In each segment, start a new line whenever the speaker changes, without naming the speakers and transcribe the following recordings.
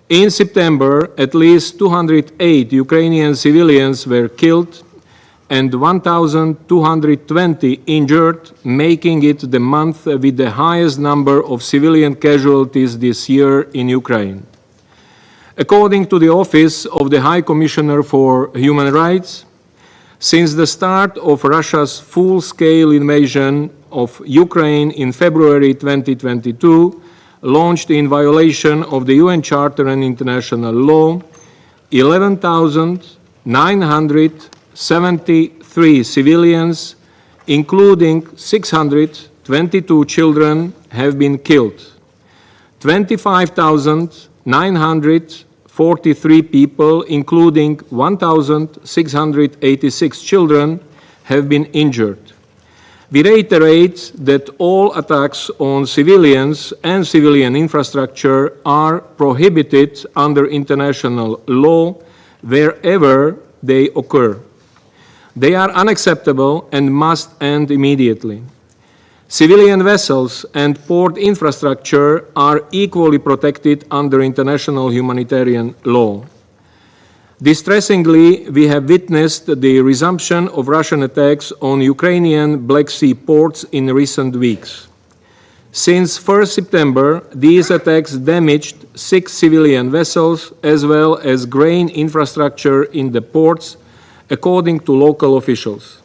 In September, at least 208 Ukrainian civilians were killed and 1,220 injured, making it the month with the highest number of civilian casualties this year in Ukraine. According to the Office of the High Commissioner for Human Rights, since the start of Russia's full-scale invasion of Ukraine in February 2022, launched in violation of the UN Charter and international law, 11,973 civilians, including 622 children, have been killed. 25,943 people, including 1,686 children, have been injured. We reiterate that all attacks on civilians and civilian infrastructure are prohibited under international law wherever they occur. They are unacceptable and must end immediately. Civilian vessels and port infrastructure are equally protected under international humanitarian law. Distressingly, we have witnessed the resumption of Russian attacks on Ukrainian Black Sea ports in recent weeks. Since 1st September, these attacks damaged 6 civilian vessels as well as grain infrastructure in the ports, according to local officials.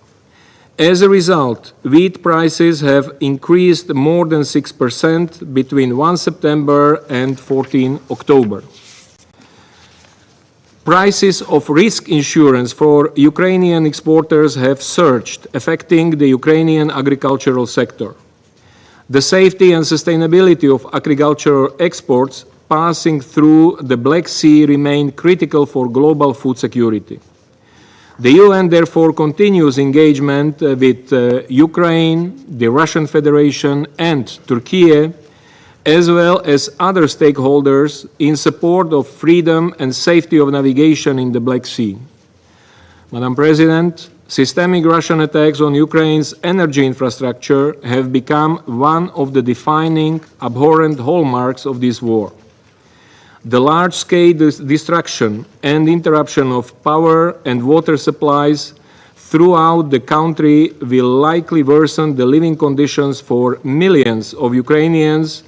As a result, wheat prices have increased more than 6% between 1 September and 14 October. Prices of risk insurance for Ukrainian exporters have surged, affecting the Ukrainian agricultural sector. The safety and sustainability of agricultural exports passing through the Black Sea remain critical for global food security. The UN therefore continues engagement with Ukraine, the Russian Federation, and Turkey, as well as other stakeholders in support of freedom and safety of navigation in the Black Sea. Madam President, systemic Russian attacks on Ukraine's energy infrastructure have become one of the defining, abhorrent hallmarks of this war. The large-scale destruction and interruption of power and water supplies throughout the country will likely worsen the living conditions for millions of Ukrainians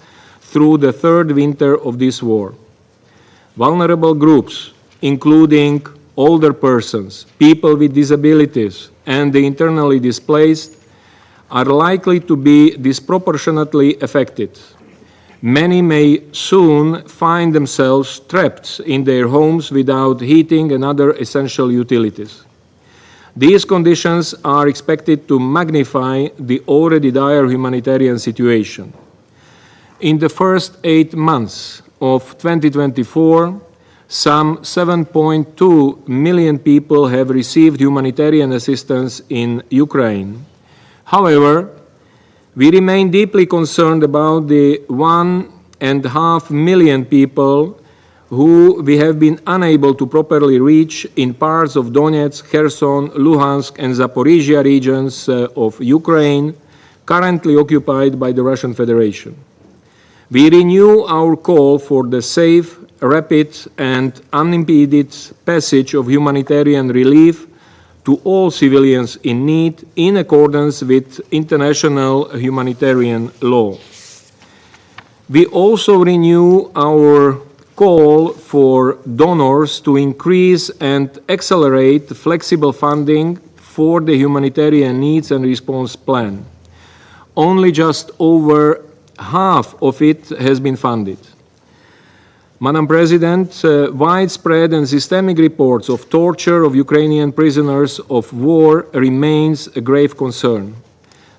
through the third winter of this war. Vulnerable groups, including older persons, people with disabilities, and the internally displaced, are likely to be disproportionately affected. Many may soon find themselves trapped in their homes without heating and other essential utilities. These conditions are expected to magnify the already dire humanitarian situation. In the first 8 months of 2024, some 7.2 million people have received humanitarian assistance in Ukraine. However, we remain deeply concerned about the 1.5 million people who we have been unable to properly reach in parts of Donetsk, Kherson, Luhansk, and Zaporizhia regions of Ukraine, currently occupied by the Russian Federation. We renew our call for the safe, rapid, and unimpeded passage of humanitarian relief to all civilians in need in accordance with international humanitarian law. We also renew our call for donors to increase and accelerate flexible funding for the humanitarian needs and response plan. Only just over half of it has been funded. Madam President, widespread and systemic reports of torture of Ukrainian prisoners of war remains a grave concern.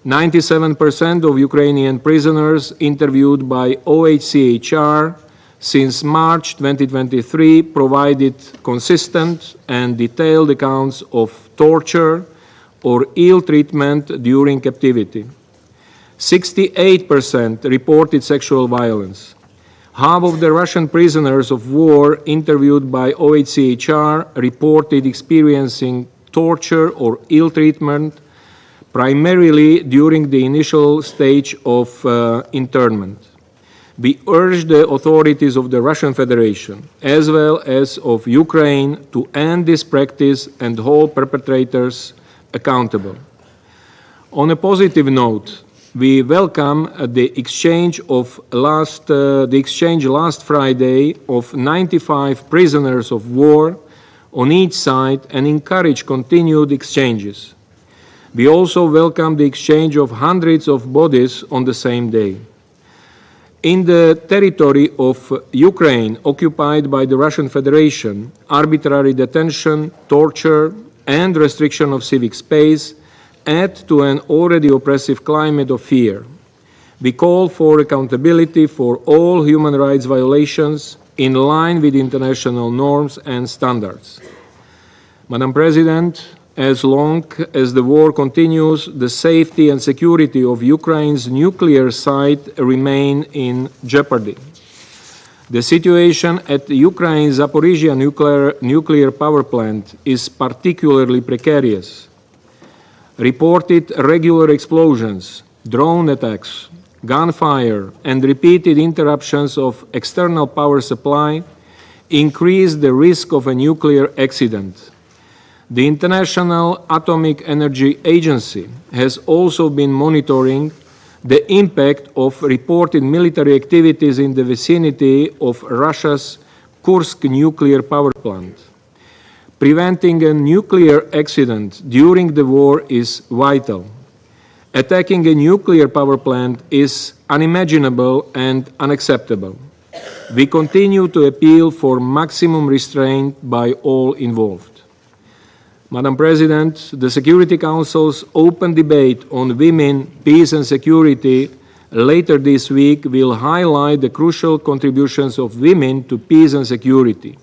97% of Ukrainian prisoners interviewed by OHCHR since March 2023 provided consistent and detailed accounts of torture or ill treatment during captivity. 68% reported sexual violence. Half of the Russian prisoners of war interviewed by OHCHR reported experiencing torture or ill treatment, primarily during the initial stage of internment. We urge the authorities of the Russian Federation, as well as of Ukraine, to end this practice and hold perpetrators accountable. On a positive note, we welcome the exchange last Friday of 95 prisoners of war on each side and encourage continued exchanges. We also welcome the exchange of hundreds of bodies on the same day. In the territory of Ukraine occupied by the Russian Federation, arbitrary detention, torture, and restriction of civic space add to an already oppressive climate of fear. We call for accountability for all human rights violations in line with international norms and standards. Madam President, as long as the war continues, the safety and security of Ukraine's nuclear site remain in jeopardy. The situation at Ukraine's Zaporizhzhia nuclear power plant is particularly precarious. Reported regular explosions, drone attacks, gunfire, and repeated interruptions of external power supply increase the risk of a nuclear accident. The International Atomic Energy Agency has also been monitoring the impact of reported military activities in the vicinity of Russia's Kursk nuclear power plant. Preventing a nuclear accident during the war is vital. Attacking a nuclear power plant is unimaginable and unacceptable. We continue to appeal for maximum restraint by all involved. Madam President, the Security Council's open debate on women, peace and security later this week will highlight the crucial contributions of women to peace and security.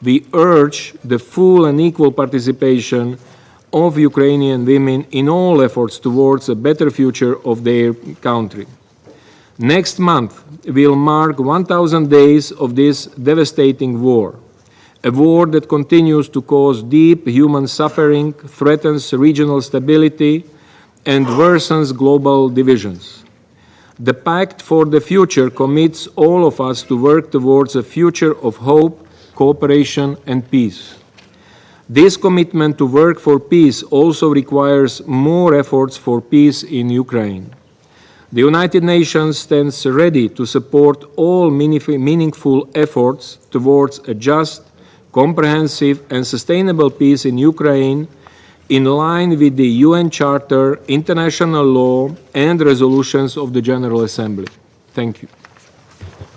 We urge the full and equal participation of Ukrainian women in all efforts towards a better future of their country. Next month will mark 1,000 days of this devastating war. A war that continues to cause deep human suffering, threatens regional stability, and worsens global divisions. The Pact for the Future commits all of us to work towards a future of hope, cooperation, and peace. This commitment to work for peace also requires more efforts for peace in Ukraine. The United Nations stands ready to support all meaningful efforts towards a just, comprehensive and sustainable peace in Ukraine in line with the UN Charter, international law and resolutions of the General Assembly. Thank you.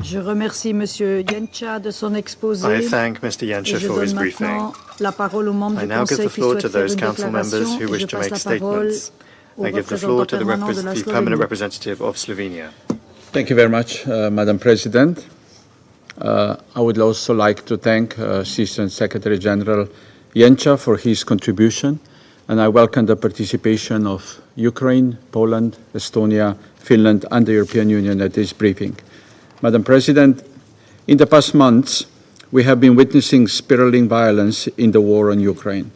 Je remercie Monsieur Yencha de son exposé.
I thank Mr. Yencha for his briefing.
La parole aux membres
I
du
now give
Conseil
the
qui
floor
souhaitent
to
faire
those
une
council members
déclaration
who
et
wish
je
to
passe
make
la parole
statements.
au
I give the floor to the
représentant permanent de la
permanent
Slovénie.
representative of Slovenia.
Thank you very much, Madam President. I would also like to thank Assistant Secretary General Yencha for his contribution, and I welcome the participation of Ukraine, Poland, Estonia, Finland, and the European Union at this briefing. Madam President, in the past months, we have been witnessing spiraling violence in the war on Ukraine.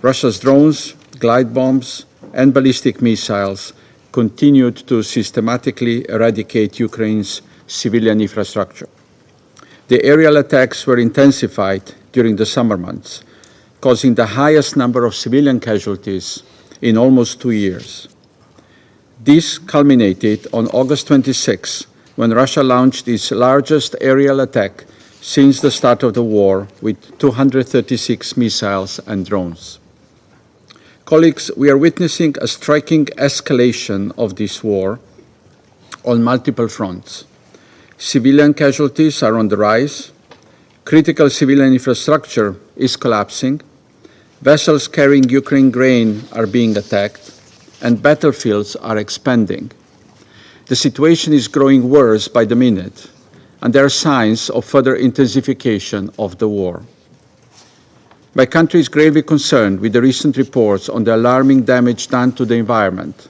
Russia's drones, glide bombs, and ballistic missiles continued to systematically eradicate Ukraine's civilian infrastructure. The aerial attacks were intensified during the summer months, causing the highest number of civilian casualties in almost 2 years. This culminated on August 26, when Russia launched its largest aerial attack since the start of the war with 236 missiles and drones. Colleagues, we are witnessing a striking escalation of this war on multiple fronts. Civilian casualties are on the rise, critical civilian infrastructure is collapsing, vessels carrying Ukraine grain are being attacked, and battlefields are expanding. The situation is growing worse by the minute, and there are signs of further intensification of the war. My country is gravely concerned with the recent reports on the alarming damage done to the environment.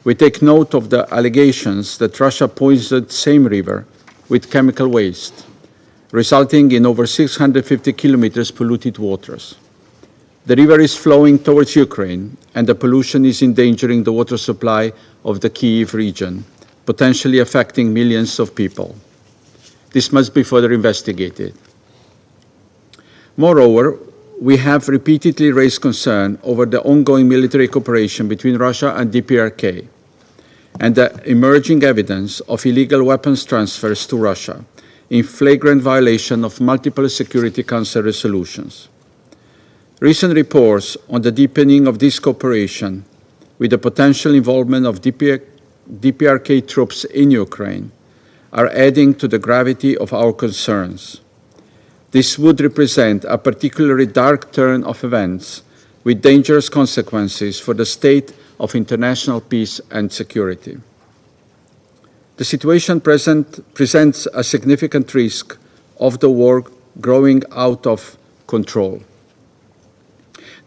We take note of the allegations that Russia poisoned the same river with chemical waste, resulting in over 650 kilometers polluted waters. The river is flowing towards Ukraine, and the pollution is endangering the water supply of the Kyiv region, potentially affecting millions of people. This must be further investigated. Moreover, we have repeatedly raised concern over the ongoing military cooperation between Russia and DPRK and the emerging evidence of illegal weapons transfers to Russia in flagrant violation of multiple Security Council resolutions. Recent reports on the deepening of this cooperation with the potential involvement of DPRK troops in Ukraine are adding to the gravity of our concerns. This would represent a particularly dark turn of events with dangerous consequences for the state of international peace and security. The situation presents a significant risk of the war growing out of control.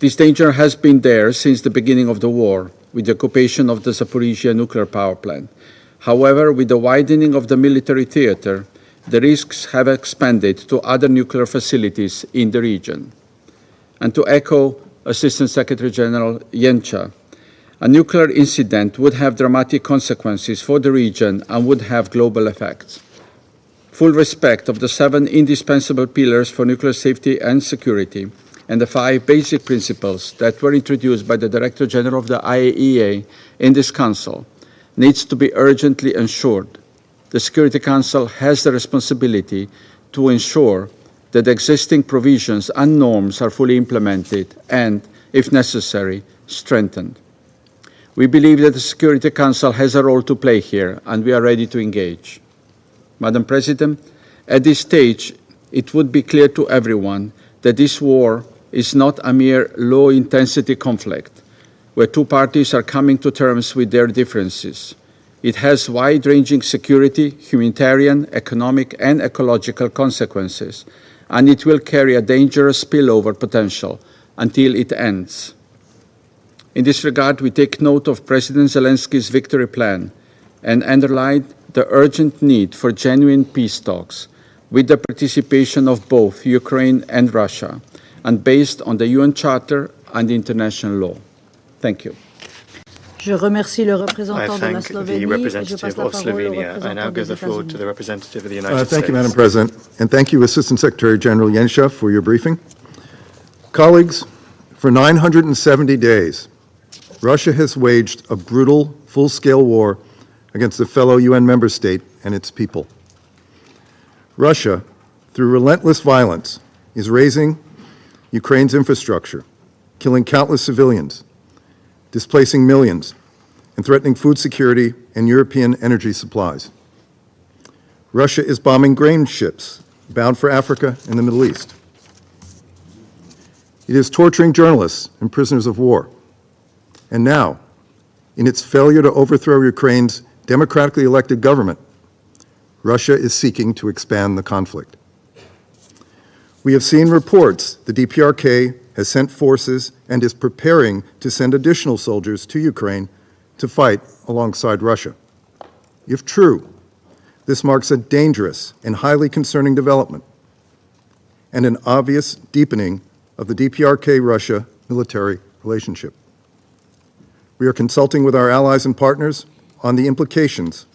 This danger has been there since the beginning of the war, with the occupation of the Zaporizhzhia nuclear power plant. However, with the widening of the military theater, the risks have expanded to other nuclear facilities in the region. And to echo Assistant Secretary General Yencha, a nuclear incident would have dramatic consequences for the region and would have global effects. Full respect of the 7 indispensable pillars for nuclear safety and security and the 5 basic principles that were introduced by the Director General of the IAEA in this Council needs to be urgently ensured. The Security Council has the responsibility to ensure that existing provisions and norms are fully implemented and, if necessary, strengthened. We believe that the Security Council has a role to play here, and we are ready to engage. Madam President, at this stage, it would be clear to everyone that this war is not a mere low-intensity conflict, where 2 parties are coming to terms with their differences. It has wide-ranging security, humanitarian, economic, and ecological consequences, and it will carry a dangerous spillover potential until it ends. In this regard, we take note of President Zelensky's victory plan and underline the urgent need for genuine peace talks with the participation of both Ukraine and Russia, and based on the UN Charter and international law. Thank you.
Je remercie le
I
représentant de la
thank the
Slovénie et je
representative
passe la
of
parole au
Slovenia. I
représentant
now give
des
the floor to
États-Unis.
the representative of the United States.
Thank you, Madam President, and thank you, Assistant Secretary General Yensha, for your briefing. Colleagues, for 970 days, Russia has waged a brutal, full-scale war against a fellow UN member state and its people. Russia, through relentless violence, is razing Ukraine's infrastructure, killing countless civilians, displacing millions, and threatening food security and European energy supplies. Russia is bombing grain ships bound for Africa and the Middle East. It is torturing journalists and prisoners of war. And now, in its failure to overthrow Ukraine's democratically elected government, Russia is seeking to expand the conflict. We have seen reports the DPRK has sent forces and is preparing to send additional soldiers to Ukraine to fight alongside Russia. If true, this marks a dangerous and highly concerning development and an obvious deepening of the DPRK-Russia military relationship. We are consulting with our allies and partners on the implications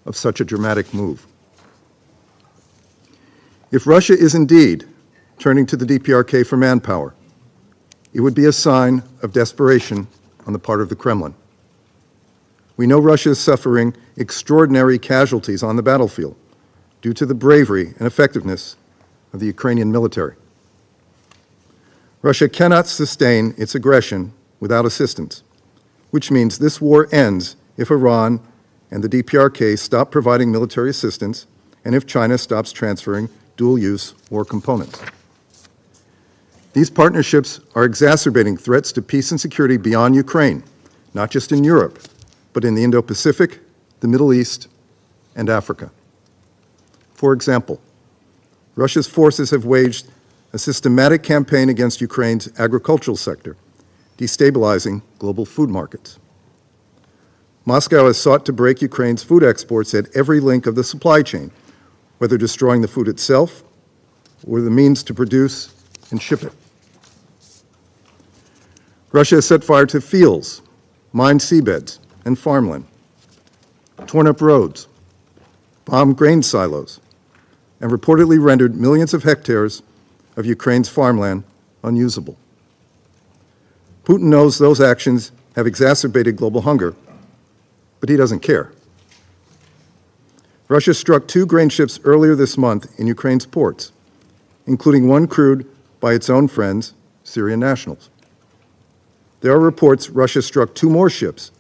of such a dramatic move. If Russia is indeed turning to the DPRK for manpower, it would be a sign of desperation on the part of the Kremlin. We know Russia is suffering extraordinary casualties on the battlefield due to the bravery and effectiveness of the Ukrainian military. Russia cannot sustain its aggression without assistance, which means this war ends if Iran and the DPRK stop providing military assistance and if China stops transferring dual-use war components. These partnerships are exacerbating threats to peace and security beyond Ukraine, not just in Europe, but in the Indo-Pacific, the Middle East, and Africa. For example, Russia's forces have waged a systematic campaign against Ukraine's agricultural sector, destabilizing global food markets. Moscow has sought to break Ukraine's food exports at every link of the supply chain, whether destroying the food itself or the means to produce and ship it. Russia has set fire to fields, mined seabeds, and farmland. torn up roads, bombed grain silos, and reportedly rendered millions of hectares of Ukraine's farmland unusable. Putin knows those actions have exacerbated global hunger, but he doesn't care. Russia struck 2 grain ships earlier this month in Ukraine's ports, including one crewed by its own friends, Syrian nationals. There are reports Russia struck 2 more ships,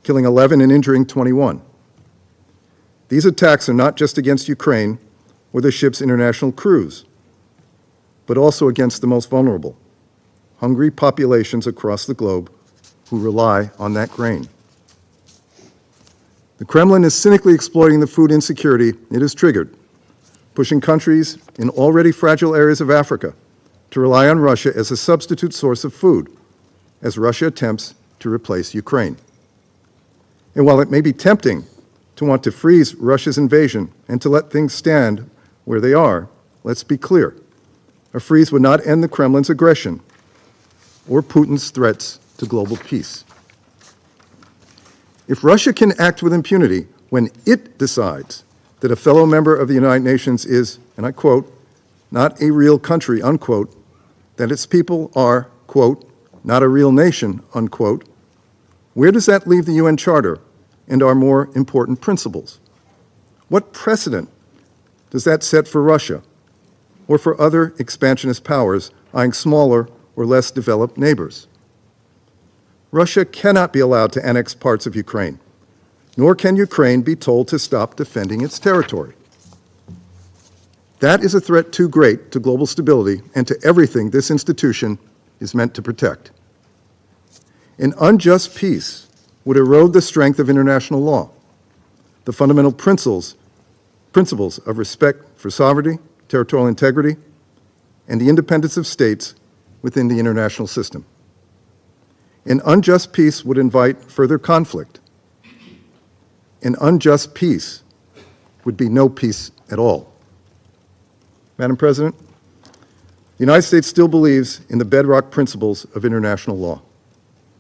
killing 11 and injuring 21. These attacks are not just against Ukraine or the ship's international crews, but also against the most vulnerable, hungry populations across the globe who rely on that grain. The Kremlin is cynically exploiting the food insecurity it has triggered, pushing countries in already fragile areas of Africa to rely on Russia as a substitute source of food, as Russia attempts to replace Ukraine. And while it may be tempting to want to freeze Russia's invasion and to let things stand where they are, let's be clear. A freeze would not end the Kremlin's aggression or Putin's threats to global peace. If Russia can act with impunity when it decides that a fellow member of the United Nations is, and I quote, not a real country, unquote, that its people are, quote, not a real nation, unquote, where does that leave the UN Charter and our more important principles? What precedent does that set for Russia or for other expansionist powers eyeing smaller or less developed neighbors? Russia cannot be allowed to annex parts of Ukraine, nor can Ukraine be told to stop defending its territory. That is a threat too great to global stability and to everything this institution is meant to protect. An unjust peace would erode the strength of international law, the fundamental principles of respect for sovereignty, territorial integrity, and the independence of states within the international system. An unjust peace would invite further conflict. An unjust peace would be no peace at all. Madam President, the United States still believes in the bedrock principles of international law.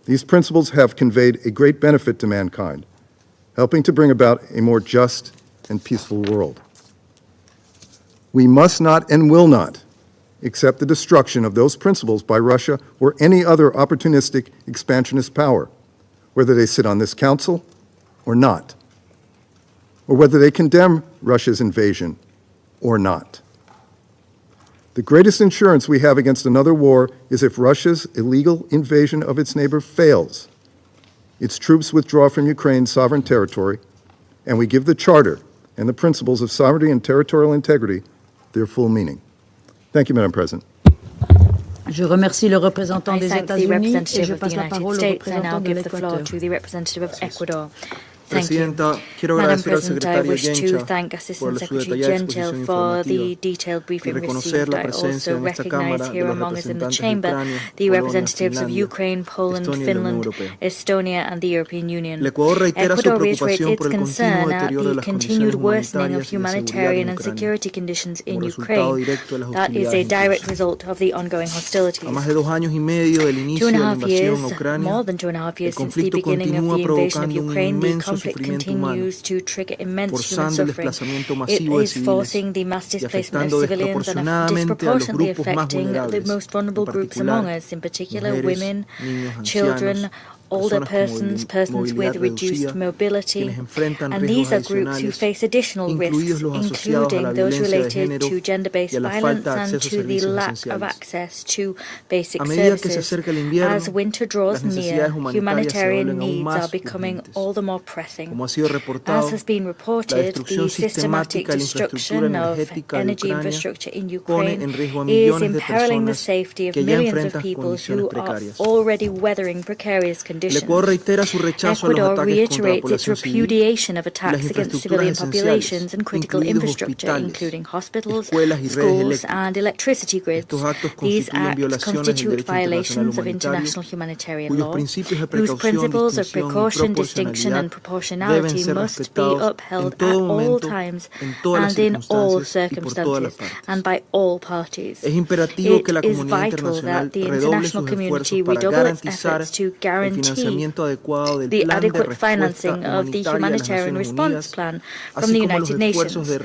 These principles have conveyed a great benefit to mankind, helping to bring about a more just and peaceful world. We must not and will not accept the destruction of those principles by Russia or any other opportunistic expansionist power, whether they sit on this council or not, or whether they condemn Russia's invasion or not. The greatest insurance we have against another war is if Russia's illegal invasion of its neighbor fails, its troops withdraw from Ukraine's sovereign territory, and we give the Charter and the principles of sovereignty and territorial integrity their full meaning. Thank you, Madam President.
Je remercie le représentant
I
des
thank the
États-Unis et
representative
je
of the
passe la
United
parole au
States. I now
représentant de
give the floor
l'Équateur.
to the representative of Ecuador. Thank you.
Presidenta, quiero
Madam
agradecer al
President, I
secretario
wish to
Yencha
thank
por
Assistant
su
Secretary
detallada
Gentil
exposición
for the
informativa
detailed
y
briefing
reconocer
received.
la
I
presencia
also
en esta
recognize
Cámara de
here
los
among us in the
representantes de
chamber
Ucrania,
the
Polonia,
representatives of
Finlandia,
Ukraine, Poland,
Estonia y la Unión
Finland,
Europea.
Estonia, and the European Union.
El Ecuador reitera su
Ecuador reiterates
preocupación
its
por el
concern
continuo
at
deterioro de
the
las
continued
condiciones
worsening of
humanitarias y de seguridad
humanitarian
en
and
Ucrania,
security conditions in
como resultado
Ukraine.
directo de las
That is a
hostilidades en
direct
curso.
result of the ongoing hostilities.
A más de 2 años y medio del inicio de la invasión a Ucrania,
More than 2.5
el
years since the
conflicto
beginning of
continúa
the invasion of
provocando un
Ukraine, the
inmenso
conflict
sufrimiento humano,
continues to trigger immense human
forzando el
suffering.
desplazamiento
It
masivo de
is
civiles
forcing the mass
y
displacement of
afectando
civilians and
desproporcionadamente a los
disproportionately
grupos más
affecting the
vulnerables,
most
en
vulnerable groups among
particular
us, in particular
mujeres,
women,
niños,
children,
ancianos,
older
personas con
persons with
movilidad
reduced
reducida,
mobility,
quienes enfrentan
and
riesgos
these are groups who
adicionales,
face additional
incluidos
risks,
los asociados a la
including those
violencia de
related
género
to gender-based
y a la
violence
falta de
and
acceso a
to the
servicios
lack of
esenciales.
access to basic
A medida que se
services.
acerca el invierno,
As winter draws
las
near,
necesidades humanitarias se
humanitarian
vuelven aún
needs
más
are becoming
urgentes.
all the more pressing.
Como ha sido reportado,
As has been
la
reported,
destrucción
the systematic
sistemática de la infraestructura
destruction of
energética de
energy
Ucrania
infrastructure in
pone
Ukraine
en riesgo a
is
millones de
imperiling the
personas
safety of
que ya
millions of
enfrentan
people
condiciones
who are
precarias.
already weathering precarious
El
conditions.
Ecuador reitera su rechazo a los
Ecuador
ataques contra la
reiterates its
población civil
repudiation of
y las
attacks against
infraestructuras
civilian
esenciales,
populations and critical
incluidos
infrastructure,
hospitales,
including hospitals,
escuelas y redes
schools,
eléctricas.
and electricity grids.
Estos actos
These
constituyen
acts
violaciones del
constitute
derecho internacional
violations of
humanitario,
international humanitarian
cuyos
law,
principios de
whose
precaución,
principles of
distinción y
precaution, distinction,
proporcionalidad
and
deben
proportionality
ser
must be
respetados en
upheld at
todo
all
momento,
times
en todas las
and in all
circunstancias y por todas las
circumstances
partes.
and by all parties.
Es imperativo
It
que la
is
comunidad
vital
internacional
that the
redoble
international
sus
community
esfuerzos para
redouble its
garantizar
efforts to
el
guarantee
financiamiento adecuado del
the
plan de
adequate
respuesta
financing of the
humanitaria de las
humanitarian
Naciones
response
Unidas,
plan from
así
the
como los
United
esfuerzos
Nations,
de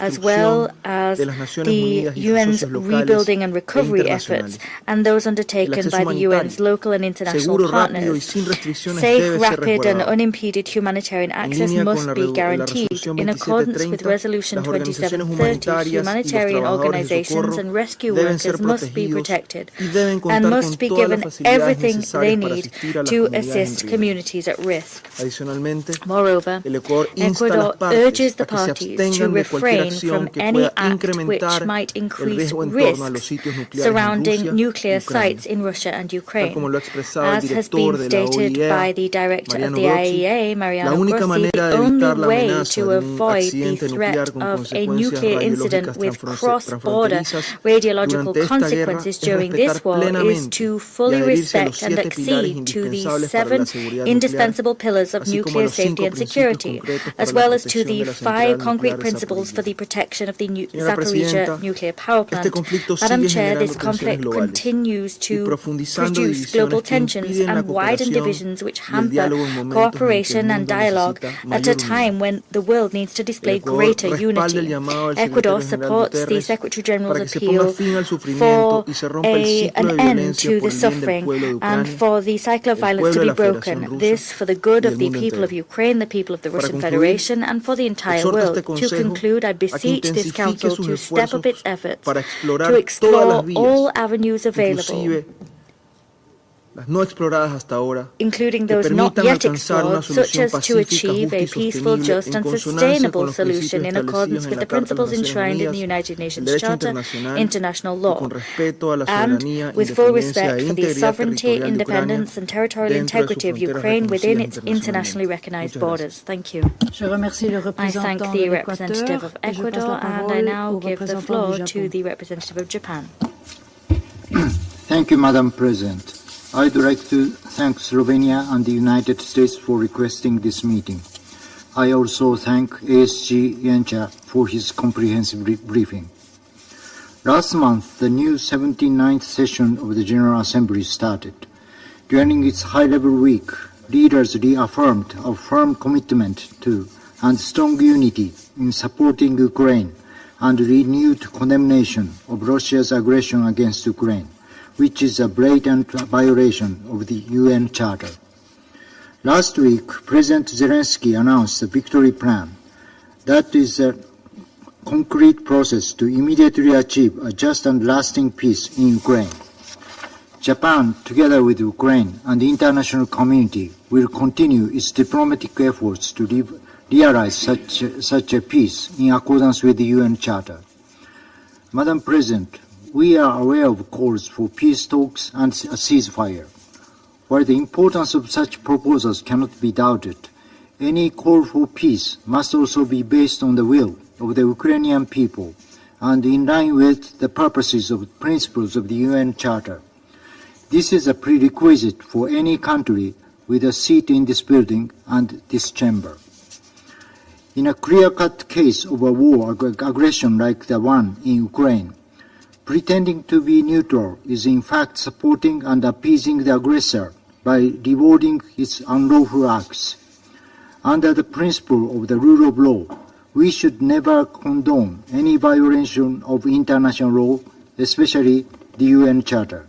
as well
reconstrucción
as
de las Naciones
the
Unidas y sus
UN's
socios locales
rebuilding and
e
recovery efforts
internacionales.
and those
El
undertaken
acceso
by the
humanitario,
UN's local and international
seguro, rápido y
partners.
sin restricciones
Safe,
debe ser
rapid and
resguardado.
unimpeded humanitarian
En
access
línea con
must
la
be guaranteed.
resolución
In accordance with
2730,
Resolution
las organizaciones
2730,
humanitarias y los
humanitarian
trabajadores de
organizations
socorro
and rescue
deben ser
workers must be
protegidos
protected
y deben
and
contar con
must be
todas las
given
facilidades
everything they
necesarias para
need
asistir a las
to
comunidades en
assist
riesgo.
communities at risk.
Adicionalmente,
Moreover,
el Ecuador insta a
Ecuador
las partes
urges the
a que se
parties to
abstengan de cualquier
refrain
acción
from
que
any
pueda
act which
incrementar
might
el
increase
riesgo en torno a los
risks
sitios nucleares en
surrounding
Rusia
nuclear
y Ucrania,
sites in Russia and
tal
Ukraine.
como lo ha expresado el
As has been
director de la
stated by
OIEA,
the director of
Mariano
the
Grossi.
IAEA,
La
Mariano
única
Grossi,
manera
the
de
only
evitar la
way
amenaza
to
de un
avoid the
accidente nuclear
threat
con
of a
consecuencias
nuclear incident
radiológicas
with cross-border
transfronterizas
radiological
durante esta guerra
consequences
es
during
respetar
this war is
plenamente
to
y
fully
adherirse a los
respect and
7 pilares
accede to the
indispensables para
7
la seguridad nuclear,
indispensable pillars of
así como a
nuclear
los 5
safety and
principios
security,
concretos para
as
la
well as to
protección de
the
la
5
central
concrete
nuclear de
principles for
Zaporizhia.
the protection of the
Señora
Zaporizhia
Presidenta,
nuclear power plant.
este conflicto
Madam
sigue
Chair,
generando
this
tensiones
conflict
globales
continues
y
to
profundizando
produce global
divisiones que
tensions
impiden la
and widen
cooperación
divisions which
y el
hamper
diálogo en momentos en que el
cooperation and
mundo
dialogue
necesita
at a
mayor
time
unidad.
when the world needs to
El
display
Ecuador
greater
respalda el
unity.
llamado del
Ecuador
secretario general
supports the
Guterres
Secretary General's
para que se ponga
appeal
fin al sufrimiento
for
y se rompa el ciclo de
an end
violencia
to
por
the
el bien del
suffering
pueblo de
and
Ucrania,
for the cycle of
el
violence
pueblo
to
de
be
la Federación
broken.
Rusa
This for the good
y
of
del
the
mundo
people
entero.
of Ukraine, the people of the
Para
Russian
concluir,
Federation, and for the entire
exhorto a
world.
este
To
Consejo
conclude, I
a que
beseech this
intensifique
Council
sus
to step up its
esfuerzos
efforts
para
to
explorar todas
explore
las vías,
all avenues available,
inclusive las no exploradas hasta ahora,
including
que
those not
permitan
yet
alcanzar una
explored, such
solución
as to
pacífica,
achieve
justa
a
y
peaceful,
sostenible
just
en
and
consonancia con
sustainable
los principios
solution in accordance
establecidos en
with
la
the
Carta de las
principles
Naciones
enshrined in
Unidas,
the United
el
Nations
derecho
Charter,
internacional
international
y
law,
con respeto a la
and
soberanía,
with full
independencia
respect
e
for the
integridad
sovereignty,
territorial de Ucrania
independence and territorial
dentro de sus
integrity of
fronteras
Ukraine within
reconocidas
its internationally recognized
Muchas
borders.
gracias.
Thank you.
Je remercie le
I thank
représentant
the
de
representative
l'Équateur
of
et je passe
Ecuador
la
and I
parole
now
au
give the
représentant
floor
du
to
Japon.
the representative of Japan.
Thank you, Madam President. I'd like to thank Slovenia and the United States for requesting this meeting. I also thank ASG Yencha for his comprehensive briefing. Last month, the new 79th session of the General Assembly started. During its high-level week, leaders reaffirmed a firm commitment to and strong unity in supporting Ukraine and renewed condemnation of Russia's aggression against Ukraine, which is a blatant violation of the UN Charter. Last week, President Zelensky announced a victory plan. That is a concrete process to immediately achieve a just and lasting peace in Ukraine. Japan, together with Ukraine and the international community, will continue its diplomatic efforts to realize such a peace in accordance with the UN Charter. Madam President, we are aware of calls for peace talks and a ceasefire. While the importance of such proposals cannot be doubted, any call for peace must also be based on the will of the Ukrainian people and in line with the purposes of principles of the UN Charter. This is a prerequisite for any country with a seat in this building and this chamber. In a clear-cut case of a war aggression like the one in Ukraine, pretending to be neutral is in fact supporting and appeasing the aggressor by rewarding its unlawful acts. Under the principle of the rule of law, we should never condone any violation of international law, especially the UN Charter.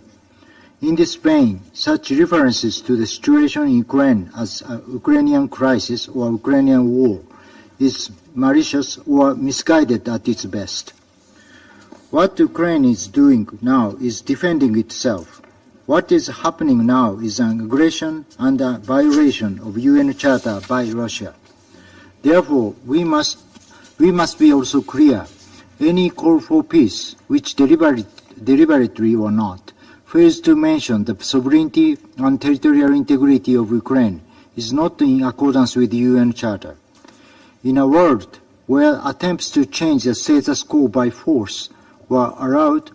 In this vein, such references to the situation in Ukraine as a Ukrainian crisis or Ukrainian war is malicious or misguided at its best. What Ukraine is doing now is defending itself. What is happening now is an aggression and a violation of UN Charter by Russia. Therefore, we must be also clear. Any call for peace, which deliberately or not, fails to mention the sovereignty and territorial integrity of Ukraine is not in accordance with the UN Charter. In a world where attempts to change the status quo by force were allowed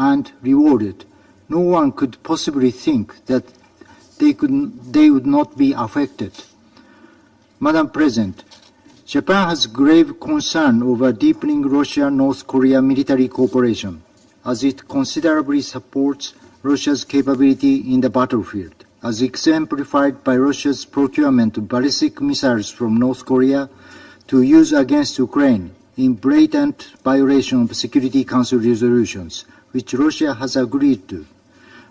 and rewarded, no one could possibly think that they would not be affected. Madam President, Japan has grave concern over deepening Russia-North Korea military cooperation, as it considerably supports Russia's capability in the battlefield. as exemplified by Russia's procurement of ballistic missiles from North Korea to use against Ukraine in blatant violation of Security Council resolutions, which Russia has agreed to,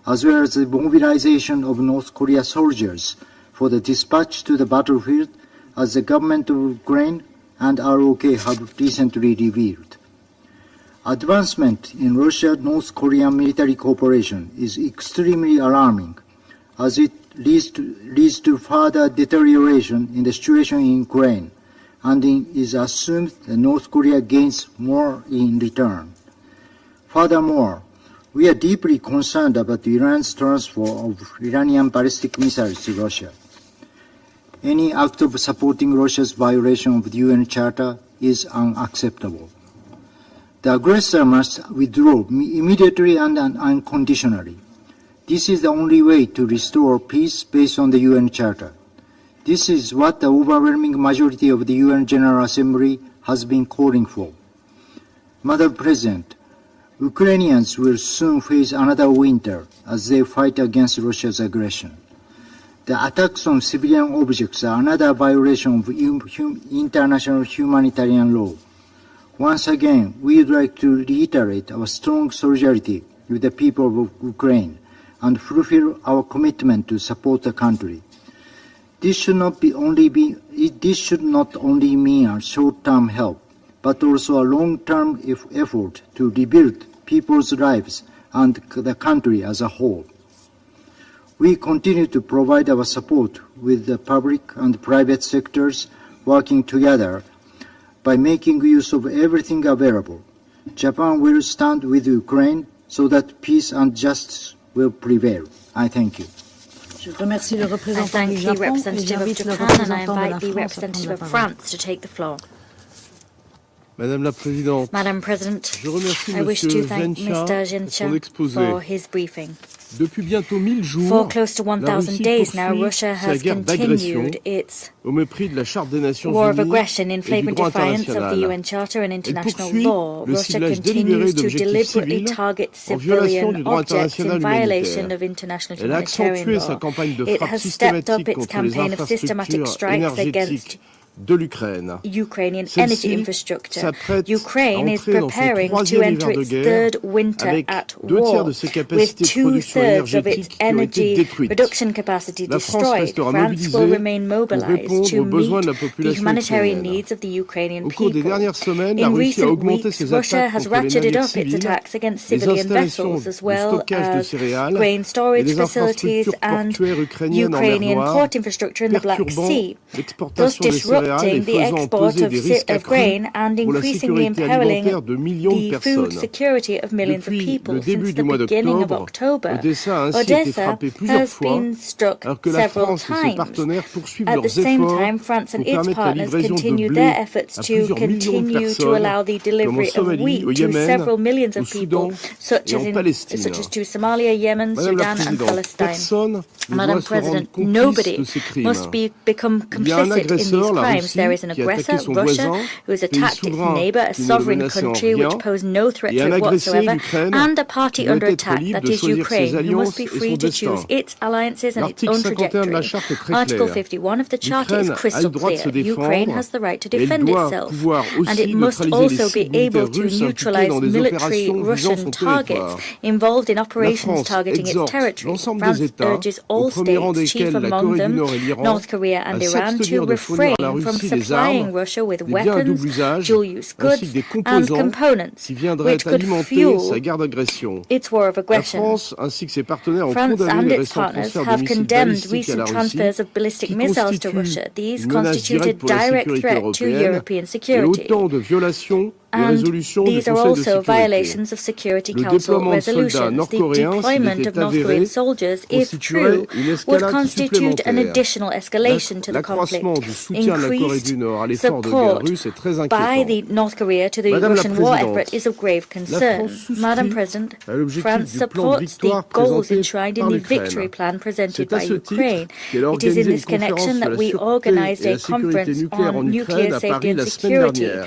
as well as the mobilization of North Korea soldiers for the dispatch to the battlefield, as the government of Ukraine and ROK have recently revealed. Advancement in Russia-North Korean military cooperation is extremely alarming, as it leads to further deterioration in the situation in Ukraine, and it is assumed that North Korea gains more in return. Furthermore, we are deeply concerned about Iran's transfer of Iranian ballistic missiles to Russia. Any act of supporting Russia's violation of the UN Charter is unacceptable. The aggressor must withdraw immediately and unconditionally. This is the only way to restore peace based on the UN Charter. This is what the overwhelming majority of the UN General Assembly has been calling for. Madam President, Ukrainians will soon face another winter as they fight against Russia's aggression. The attacks on civilian objects are another violation of international humanitarian law. Once again, we would like to reiterate our strong solidarity with the people of Ukraine and fulfill our commitment to support the country. This should not only mean a short-term help, but also a long-term effort to rebuild people's lives and the country as a whole. We continue to provide our support with the public and private sectors working together by making use of everything available. Japan will stand with Ukraine so that peace and justice will prevail. I thank you.
Je remercie le
I
représentant
thank
du
the
Japon et
representative of
j'invite le
Japan and I
représentant de la
invite the
France à prendre
representative
la
of
parole.
France to take the floor.
Madame la Présidente,
Madam President,
je remercie
I wish to
Monsieur
thank Mr.
Genscher pour son
Genscher
exposé.
for his briefing.
Depuis bientôt 1000
For
jours,
close to
la
1,000
Russie
days now,
poursuit
Russia
sa
has
guerre d'agression
continued its
au mépris de la Charte des Nations
war of
Unies
aggression in
et du
flagrant
droit
defiance of the
international.
UN Charter and
Elle
international
poursuit
law.
le
Russia
ciblage délibéré
continues to
d'objectifs
deliberately
civils
target
en violation du
civilian
droit
objects
international
in violation
humanitaire.
of international
Elle a
humanitarian
accentué sa
law.
campagne de
It
frappe
has stepped up
systématique
its
contre les
campaign of systematic
infrastructures
strikes against
énergétiques de l'Ukraine.
Ukrainian energy
Celle-ci
infrastructure.
s'apprête à
Ukraine is
entrer dans son
preparing to
troisième
enter
hiver de
its
guerre
third winter
avec
at
2 tiers
war,
de ses
with
capacités de production
2/3 of its
énergétique qui ont été
energy
détruites.
production capacity
La France
destroyed.
restera
France
mobilisée
will remain
pour
mobilized
répondre
to
aux besoins de la
meet the
population
humanitarian
ukrainienne.
needs of the Ukrainian
Au cours des
people.
dernières semaines, la
In
Russie a
recent
augmenté
weeks,
ses
Russia
attaques
has
contre les
ratcheted
navires
up its
civils,
attacks against
les
civilian
installations
vessels, as
de
well
stockage de
as
céréales
grain
et
storage
les
facilities
infrastructures
and
portuaires ukrainiennes en mer
Ukrainian
Noire,
port infrastructure in the Black
perturbant
Sea, thus
l'exportation des céréales et
disrupting the
faisant
export
peser
of
des risques
of
accrus
grain and
pour la
increasingly
sécurité
imperiling
alimentaire de millions de
the food
personnes.
security of millions of
Depuis
people.
le début
Since
du
the
mois
beginning of
d'octobre,
October,
Odessa a ainsi été
Odessa
frappée plusieurs
has
fois,
been struck
alors que la
several
France et ses
times.
partenaires poursuivent
At the
leurs
same
efforts
time, France
pour
and its
permettre la
partners
livraison de
continue
blé
their
à
efforts to
plusieurs millions de
continue to
personnes,
allow the
comme en
delivery of
Somalie,
wheat
au
to
Yémen,
several millions
au
of people,
Soudan et en Palestine.
such as to Somalia, Yemen,
Madame la
Sudan and
Présidente,
Palestine.
personne ne
Madam
doit se rendre
President,
complice
nobody
de ces crimes.
must become
Il y a un
complicit in these
agresseur, la
crimes.
Russie,
There is an
qui a attaqué
aggressor,
son
Russia,
voisin,
who has
pays
attacked its
souverain
neighbour, a
qui ne le
sovereign
menaçait en
country
rien,
which posed no threat
et
to
un
it
agressé,
whatsoever,
l'Ukraine,
and a
qui
party
doit
under
être
attack,
libre
that
de
is
choisir ses
Ukraine, who must
alliances
be
et
free
son
to
destin.
choose its alliances and its
L'article
own
51 de
trajectory.
la Charte est très
Article
clair.
51 of the Charter is
L'Ukraine a
crystal
le droit de
clear.
se défendre,
Ukraine has the right to
et elle
defend
doit
itself,
pouvoir
and
aussi
it must
neutraliser les
also be
cibles
able
militaires
to
russes impliquées
neutralize
dans des
military
opérations visant
Russian
son
targets
territoire.
involved in
La
operations
France
targeting its
exhorte
territory.
l'ensemble
France
des États,
urges
au
all
premier rang
states, chief
desquels la
among
Corée du
them
Nord et l'Iran,
North Korea and
à
Iran, to
s'abstenir de fournir à la
refrain from
Russie des
supplying
armes,
Russia with
des biens à double
weapons,
usage,
dual-use
ainsi
goods
que des
and
composants
components
qui viendraient
which could
alimenter
fuel
sa guerre d'agression.
its war of
La
aggression.
France ainsi que ses partenaires ont
France
condamné
and
les
its
récents
partners
transferts de
have
missiles
condemned
balistiques à la
recent
Russie,
transfers of ballistic
qui
missiles to
constituent
Russia. These
une menace
constitute a
directe pour la
direct
sécurité
threat to
européenne
European
et
security.
autant de violations des
And
résolutions du
these are
Conseil de
also
sécurité.
violations of Security
Le
Council
déploiement de soldats
resolutions. The
nord-coréens, s'il
deployment
était
of North
avéré,
Korean soldiers, if
constituerait
true,
une
would
escalade
constitute an
supplémentaire.
additional escalation to the conflict.
L'accroissement du soutien de la Corée du Nord à l'effort de guerre
Support
russe est très
by
inquiétant.
the North Korea to the
Madame la
Russian war
Présidente,
effort is of grave
La
concern.
France
Madam
souscrit
President,
à l'objectif
France
du plan de
supports the
victoire
goals
présenté
enshrined in
par
the
l'Ukraine.
victory plan presented
C'est à
by
ce titre
Ukraine.
qu'elle a
It is in
organisé une
this connection
conférence
that
sur la
we
sûreté
organized
et
a
la sécurité
conference
nucléaire en
on nuclear
Ukraine à
safety
Paris
and
la semaine
security.
dernière.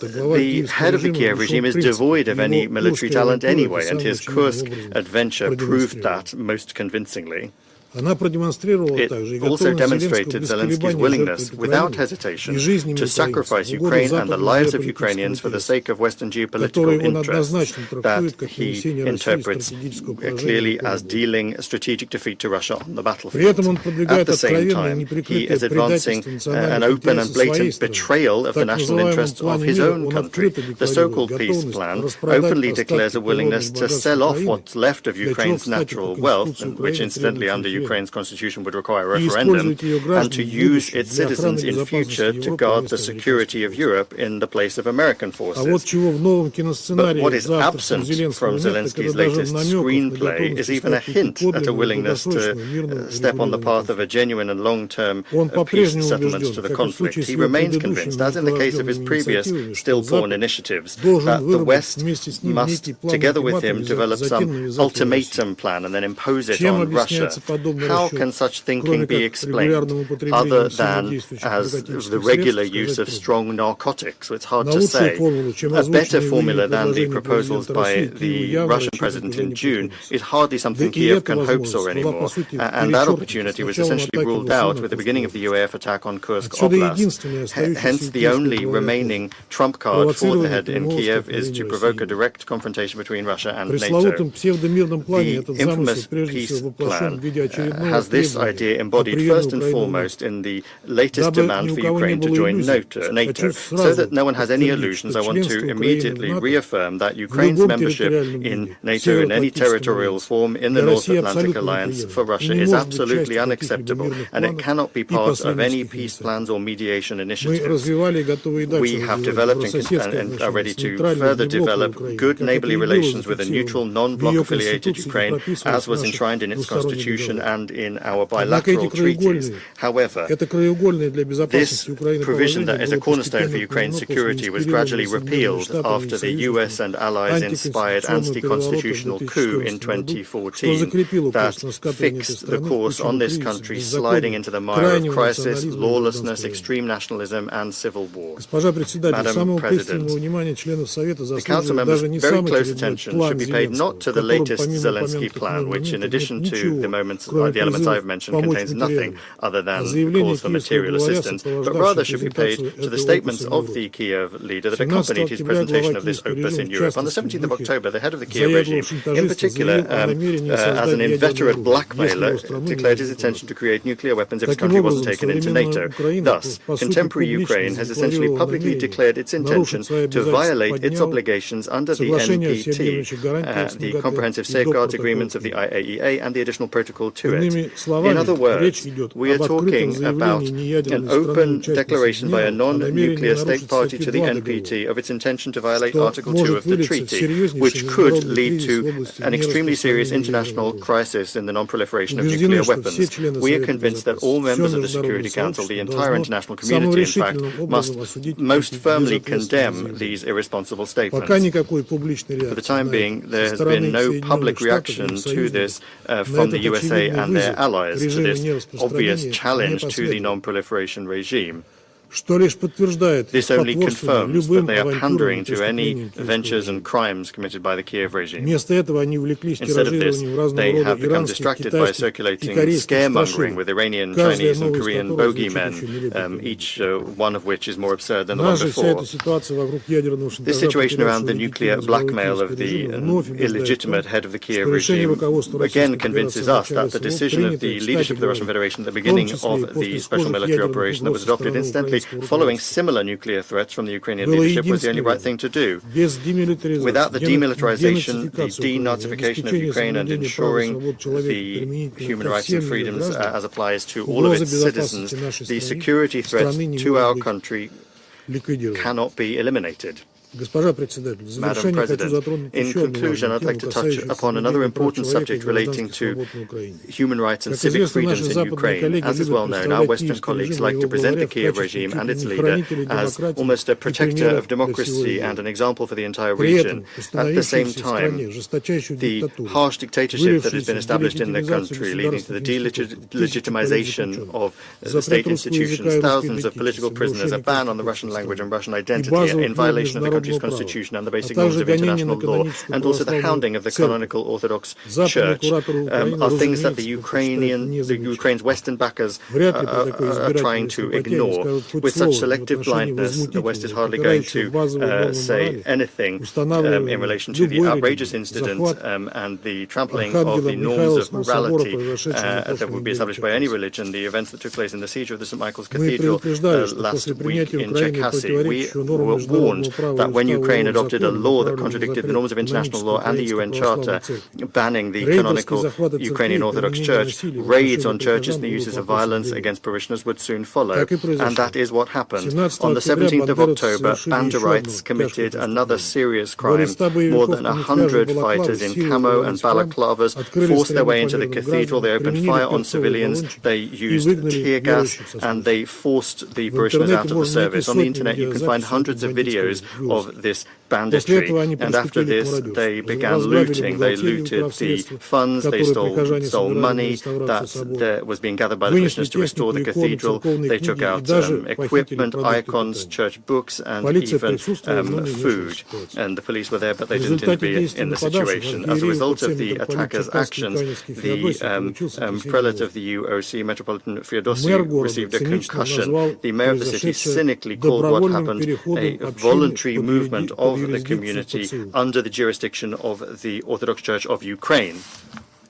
the head of the Kiev regime is devoid of any military talent anyway, and his Kursk adventure proved that most convincingly. It also demonstrated Zelensky's willingness, without hesitation, to sacrifice Ukraine and the lives of Ukrainians for the sake of Western geopolitical interests that he interprets clearly as dealing a strategic defeat to Russia on the battlefield. At the same time, he is advancing an open and blatant betrayal of the national interests of his own country. The so-called peace plan openly declares a willingness to sell off what's left of Ukraine's natural wealth, which incidentally under Ukraine's constitution would require a referendum, and to use its citizens in future to guard the security of Europe in the place of American forces. But what is absent from Zelensky's latest screenplay is even a hint at a willingness to step on the path of a genuine and long-term peace settlement to the conflict. He remains convinced, as in the case of his previous stillborn initiatives, that the West must, together with him, develop some ultimatum plan and then impose it on Russia. How can such thinking be explained other than as the regular use of strong narcotics? It's hard to say. A better formula than the proposals by the Russian president in June is hardly something Kiev can hope for anymore, and that opportunity was essentially ruled out with the beginning of the UAF attack on Kursk Oblast. Hence, the only remaining trump card for the head in Kiev is to provoke a direct confrontation between Russia and NATO. The infamous peace plan has this idea embodied first and foremost in the latest demand for Ukraine to join NATO. So that no one has any illusions, I want to immediately reaffirm that Ukraine's membership in NATO in any territorial form in the North Atlantic Alliance for Russia is absolutely unacceptable, and it cannot be part of any peace plans or mediation initiatives. We have developed and are ready to further develop good neighborly relations with a neutral, non-bloc affiliated Ukraine, as was enshrined in its constitution and in our bilateral treaties. However, this provision that is a cornerstone for Ukraine's security was gradually repealed after the US and allies inspired anti-constitutional coup in 2014 that fixed the course on this country, sliding into the mire of crisis, lawlessness, extreme nationalism and civil war. Madam President, the Council members' very close attention should be paid not to the latest Zelensky plan, which in addition to the elements I've mentioned contains nothing other than calls for material assistance, but rather should be paid to the statements of the Kiev leader that accompanied his presentation of this opus in Europe. On the 17th of October, the head of the Kiev regime, in particular as an inveterate blackmailer, declared his intention to create nuclear weapons if his country wasn't taken into NATO. Thus, contemporary Ukraine has essentially publicly declared its intention to violate its obligations under the NPT, the Comprehensive Safeguards Agreements of the IAEA and the additional protocol to it. In other words, we are talking about an open declaration by a non-nuclear state party to the NPT of its intention to violate Article 2 of the treaty, which could lead to an extremely serious international crisis in the non-proliferation of nuclear weapons. We are convinced that all members of the Security Council, the entire international community, in fact, must most firmly condemn these irresponsible statements. For the time being, there has been no public reaction to this from the USA and their allies, to this obvious challenge to the non-proliferation regime. This only confirms that they are pandering to any ventures and crimes committed by the Kiev regime. Instead of this, they have become distracted by circulating scaremongering with Iranian, Chinese and Korean bogeymen, each one of which is more absurd than the one before. This situation around the nuclear blackmail of the illegitimate head of the Kiev regime again convinces us that the decision of the leadership of the Russian Federation at the beginning of the special military operation that was adopted incidentally following similar nuclear threats from the Ukrainian leadership was the only right thing to do. Without the demilitarization, the denazification of Ukraine and ensuring the human rights and freedoms as applies to all of its citizens, the security threat to our country cannot be eliminated. Madam President, in conclusion, I'd like to touch upon another important subject relating to human rights and civic freedoms in Ukraine. As is well known, our Western colleagues like to present the Kiev regime and its leader as almost a protector of democracy and an example for the entire region. At the same time, the harsh dictatorship that has been established in the country, leading to the delegitimization of the state institutions, thousands of political prisoners, a ban on the Russian language and Russian identity in violation of the country's constitution and the basic norms of international law, and also the hounding of the canonical Orthodox Church, are things that the Ukraine's Western backers are trying to ignore. With such selective blindness, the West is hardly going to say anything in relation to the outrageous incident and the trampling of the norms of morality that would be established by any religion, the events that took place in the siege of the St. Michael's Cathedral last week in Cherkasy. We were warned that when Ukraine adopted a law that contradicted the norms of international law and the UN Charter, banning the canonical Ukrainian Orthodox Church, raids on churches and the uses of violence against parishioners would soon follow. And that is what happened. On the 17th of October, Banderites committed another serious crime. More than 100 fighters in camo and balaclavas forced their way into the cathedral. They opened fire on civilians. They used tear gas and they forced the parishioners out of the service. On the internet, you can find hundreds of videos of this banditry, and after this they began looting. They looted the funds, they stole money that was being gathered by the parishioners to restore the cathedral. They took out equipment, icons, church books, and even food. And the police were there, but they didn't intervene in the situation. As a result of the attackers' actions, the prelate of the UOC, Metropolitan Feodosy, received a concussion. The mayor of the city cynically called what happened a voluntary movement of the community under the jurisdiction of the Orthodox Church of Ukraine.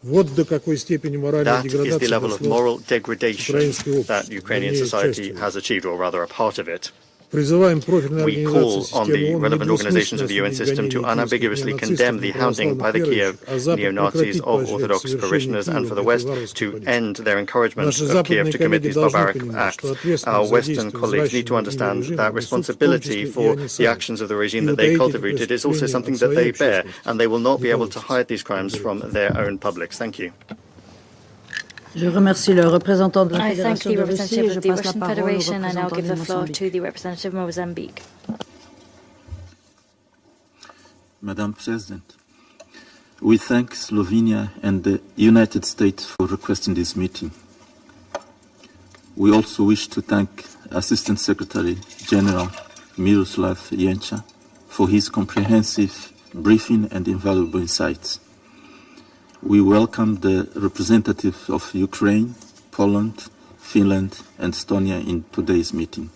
That is the level of moral degradation that Ukrainian society has achieved, or rather a part of it. We call on the relevant organizations of the UN system to unambiguously condemn the hounding by the Kiev neo-Nazis of Orthodox parishioners, and for the West to end their encouragement of Kiev to commit these barbaric acts. Our Western colleagues need to understand that responsibility for the actions of the regime that they cultivated is also something that they bear, and they will not be able to hide these crimes from their own publics. Thank you.
Je remercie le représentant de la
I thank
Fédération
the
de Russie et
representative
je
of the
passe la
Russian
parole au
Federation, and I'll
représentant
give
de
the floor
Mozambique.
to the representative of Mozambique.
Madam President, we thank Slovenia and the United States for requesting this meeting. We also wish to thank Assistant Secretary General Miroslav Jenča for his comprehensive briefing and invaluable insights. We welcome the representatives of Ukraine, Poland, Finland, and Estonia in today's meeting.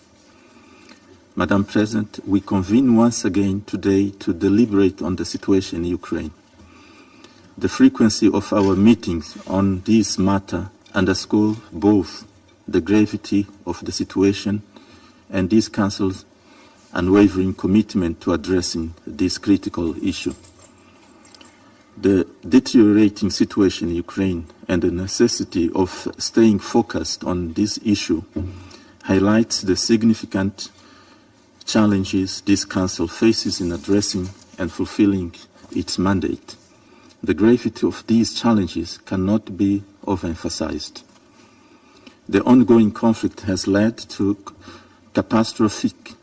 Madam President, we convene once again today to deliberate on the situation in Ukraine. The frequency of our meetings on this matter underscores both the gravity of the situation and this Council's unwavering commitment to addressing this critical issue. The deteriorating situation in Ukraine and the necessity of staying focused on this issue highlights the significant challenges this Council faces in addressing and fulfilling its mandate. The gravity of these challenges cannot be overemphasized. The ongoing conflict has led to catastrophic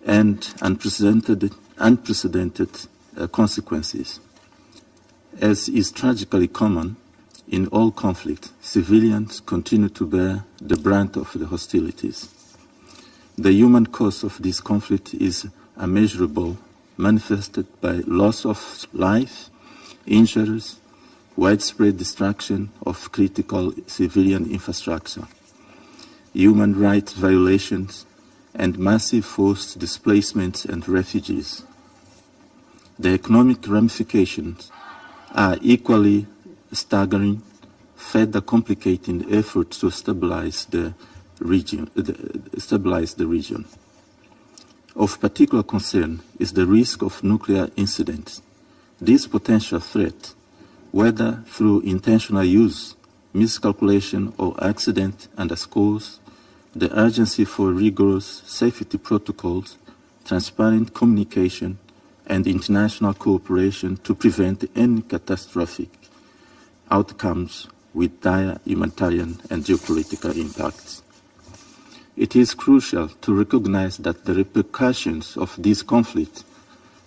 and unprecedented consequences. As is tragically common in all conflict, civilians continue to bear the brunt of the hostilities. The human cost of this conflict is immeasurable, manifested by loss of life, injuries, widespread destruction of critical civilian infrastructure, human rights violations, and massive forced displacements and refugees. The economic ramifications are equally staggering, further complicating efforts to stabilize the region. Of particular concern is the risk of nuclear incidents. This potential threat, whether through intentional use, miscalculation, or accident, underscores the urgency for rigorous safety protocols, transparent communication, and international cooperation to prevent any catastrophic outcomes with dire humanitarian and geopolitical impacts. It is crucial to recognize that the repercussions of this conflict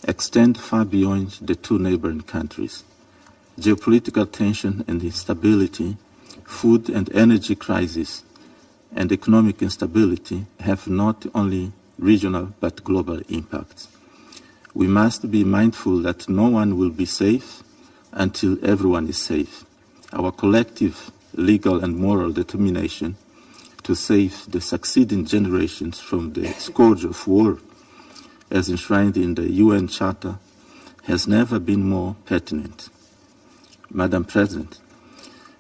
extend far beyond the two neighboring countries. Geopolitical tension and instability, food and energy crisis, and economic instability have not only regional but global impacts. We must be mindful that no one will be safe until everyone is safe. Our collective legal and moral determination to save the succeeding generations from the scourge of war, as enshrined in the UN Charter, has never been more pertinent. Madam President,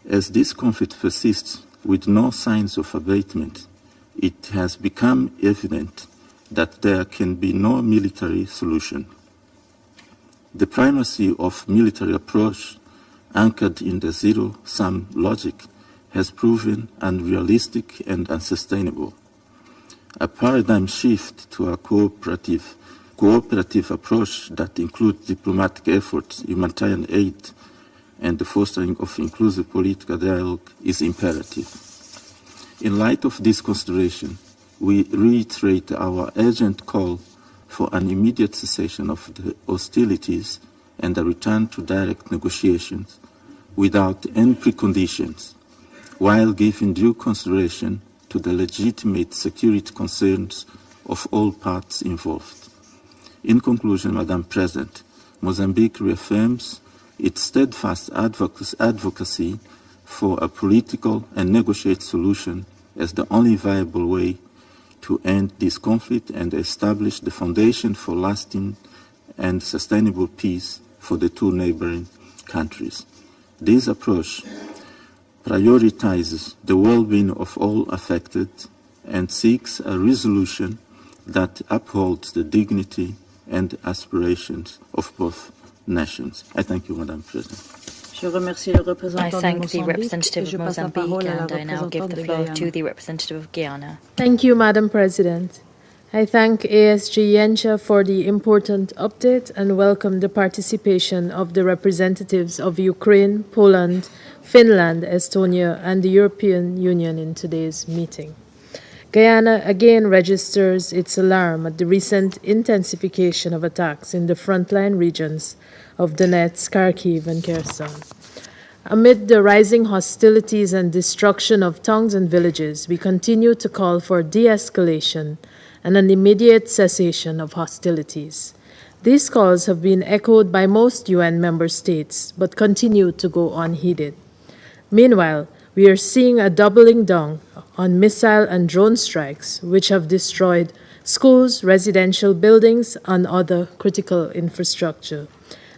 as this conflict persists with no signs of abatement, it has become evident that there can be no military solution. The primacy of military approach anchored in the zero-sum logic has proven unrealistic and unsustainable. A paradigm shift to a cooperative approach that includes diplomatic efforts, humanitarian aid, and the fostering of inclusive political dialogue is imperative. In light of this consideration, we reiterate our urgent call for an immediate cessation of the hostilities and a return to direct negotiations without any preconditions, while giving due consideration to the legitimate security concerns of all parties involved. In conclusion, Madam President, Mozambique reaffirms its steadfast advocacy for a political and negotiated solution as the only viable way to end this conflict and establish the foundation for lasting and sustainable peace for the two neighboring countries. This approach prioritizes the well-being of all affected and seeks a resolution that upholds the dignity and aspirations of both nations. I thank you, Madam President.
I thank the representative of Mozambique, and I now give the floor to the representative of Guyana.
Thank you, Madam President. I thank ASG Yencha for the important update and welcome the participation of the representatives of Ukraine, Poland, Finland, Estonia, and the European Union in today's meeting. Guyana again registers its alarm at the recent intensification of attacks in the frontline regions of Donetsk, Kharkiv, and Kherson. Amid the rising hostilities and destruction of towns and villages, we continue to call for de-escalation and an immediate cessation of hostilities. These calls have been echoed by most UN member states, but continue to go unheeded. Meanwhile, we are seeing a doubling down on missile and drone strikes, which have destroyed schools, residential buildings, and other critical infrastructure.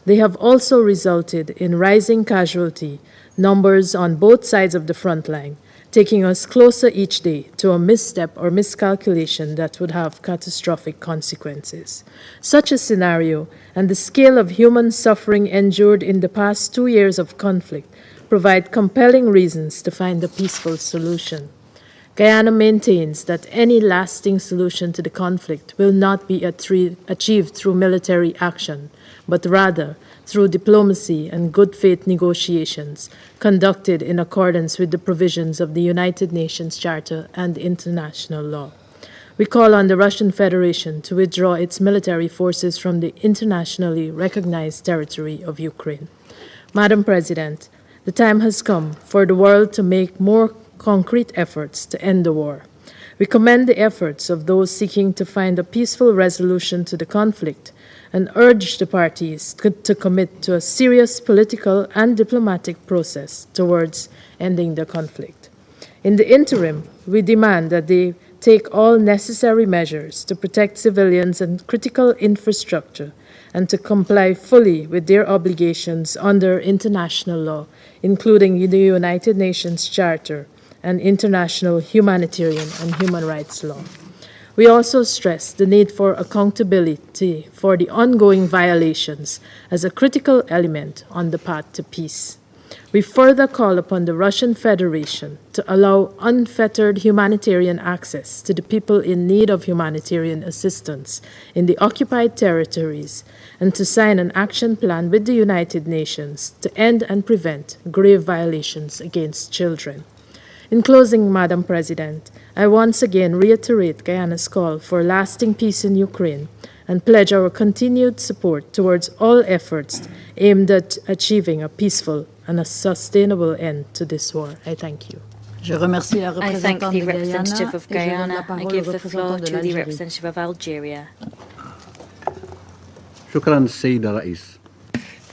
They have also resulted in rising casualty numbers on both sides of the front line, taking us closer each day to a misstep or miscalculation that would have catastrophic consequences. Such a scenario and the scale of human suffering endured in the past 2 years of conflict provide compelling reasons to find a peaceful solution. Guyana maintains that any lasting solution to the conflict will not be achieved through military action, but rather through diplomacy and good faith negotiations conducted in accordance with the provisions of the United Nations Charter and international law. We call on the Russian Federation to withdraw its military forces from the internationally recognized territory of Ukraine. Madam President, the time has come for the world to make more concrete efforts to end the war. We commend the efforts of those seeking to find a peaceful resolution to the conflict and urge the parties to commit to a serious political and diplomatic process towards ending the conflict. In the interim, we demand that they take all necessary measures to protect civilians and critical infrastructure and to comply fully with their obligations under international law, including the United Nations Charter and international humanitarian and human rights law. We also stress the need for accountability for the ongoing violations as a critical element on the path to peace. We further call upon the Russian Federation to allow unfettered humanitarian access to the people in need of humanitarian assistance in the occupied territories and to sign an action plan with the United Nations to end and prevent grave violations against children. In closing, Madam President, I once again reiterate Guyana's call for lasting peace in Ukraine and pledge our continued support towards all efforts aimed at achieving a peaceful and a sustainable end to this war. I thank you.
I thank the representative of Guyana. I give the floor to the representative of Algeria.
شكرا السيدة رئيس.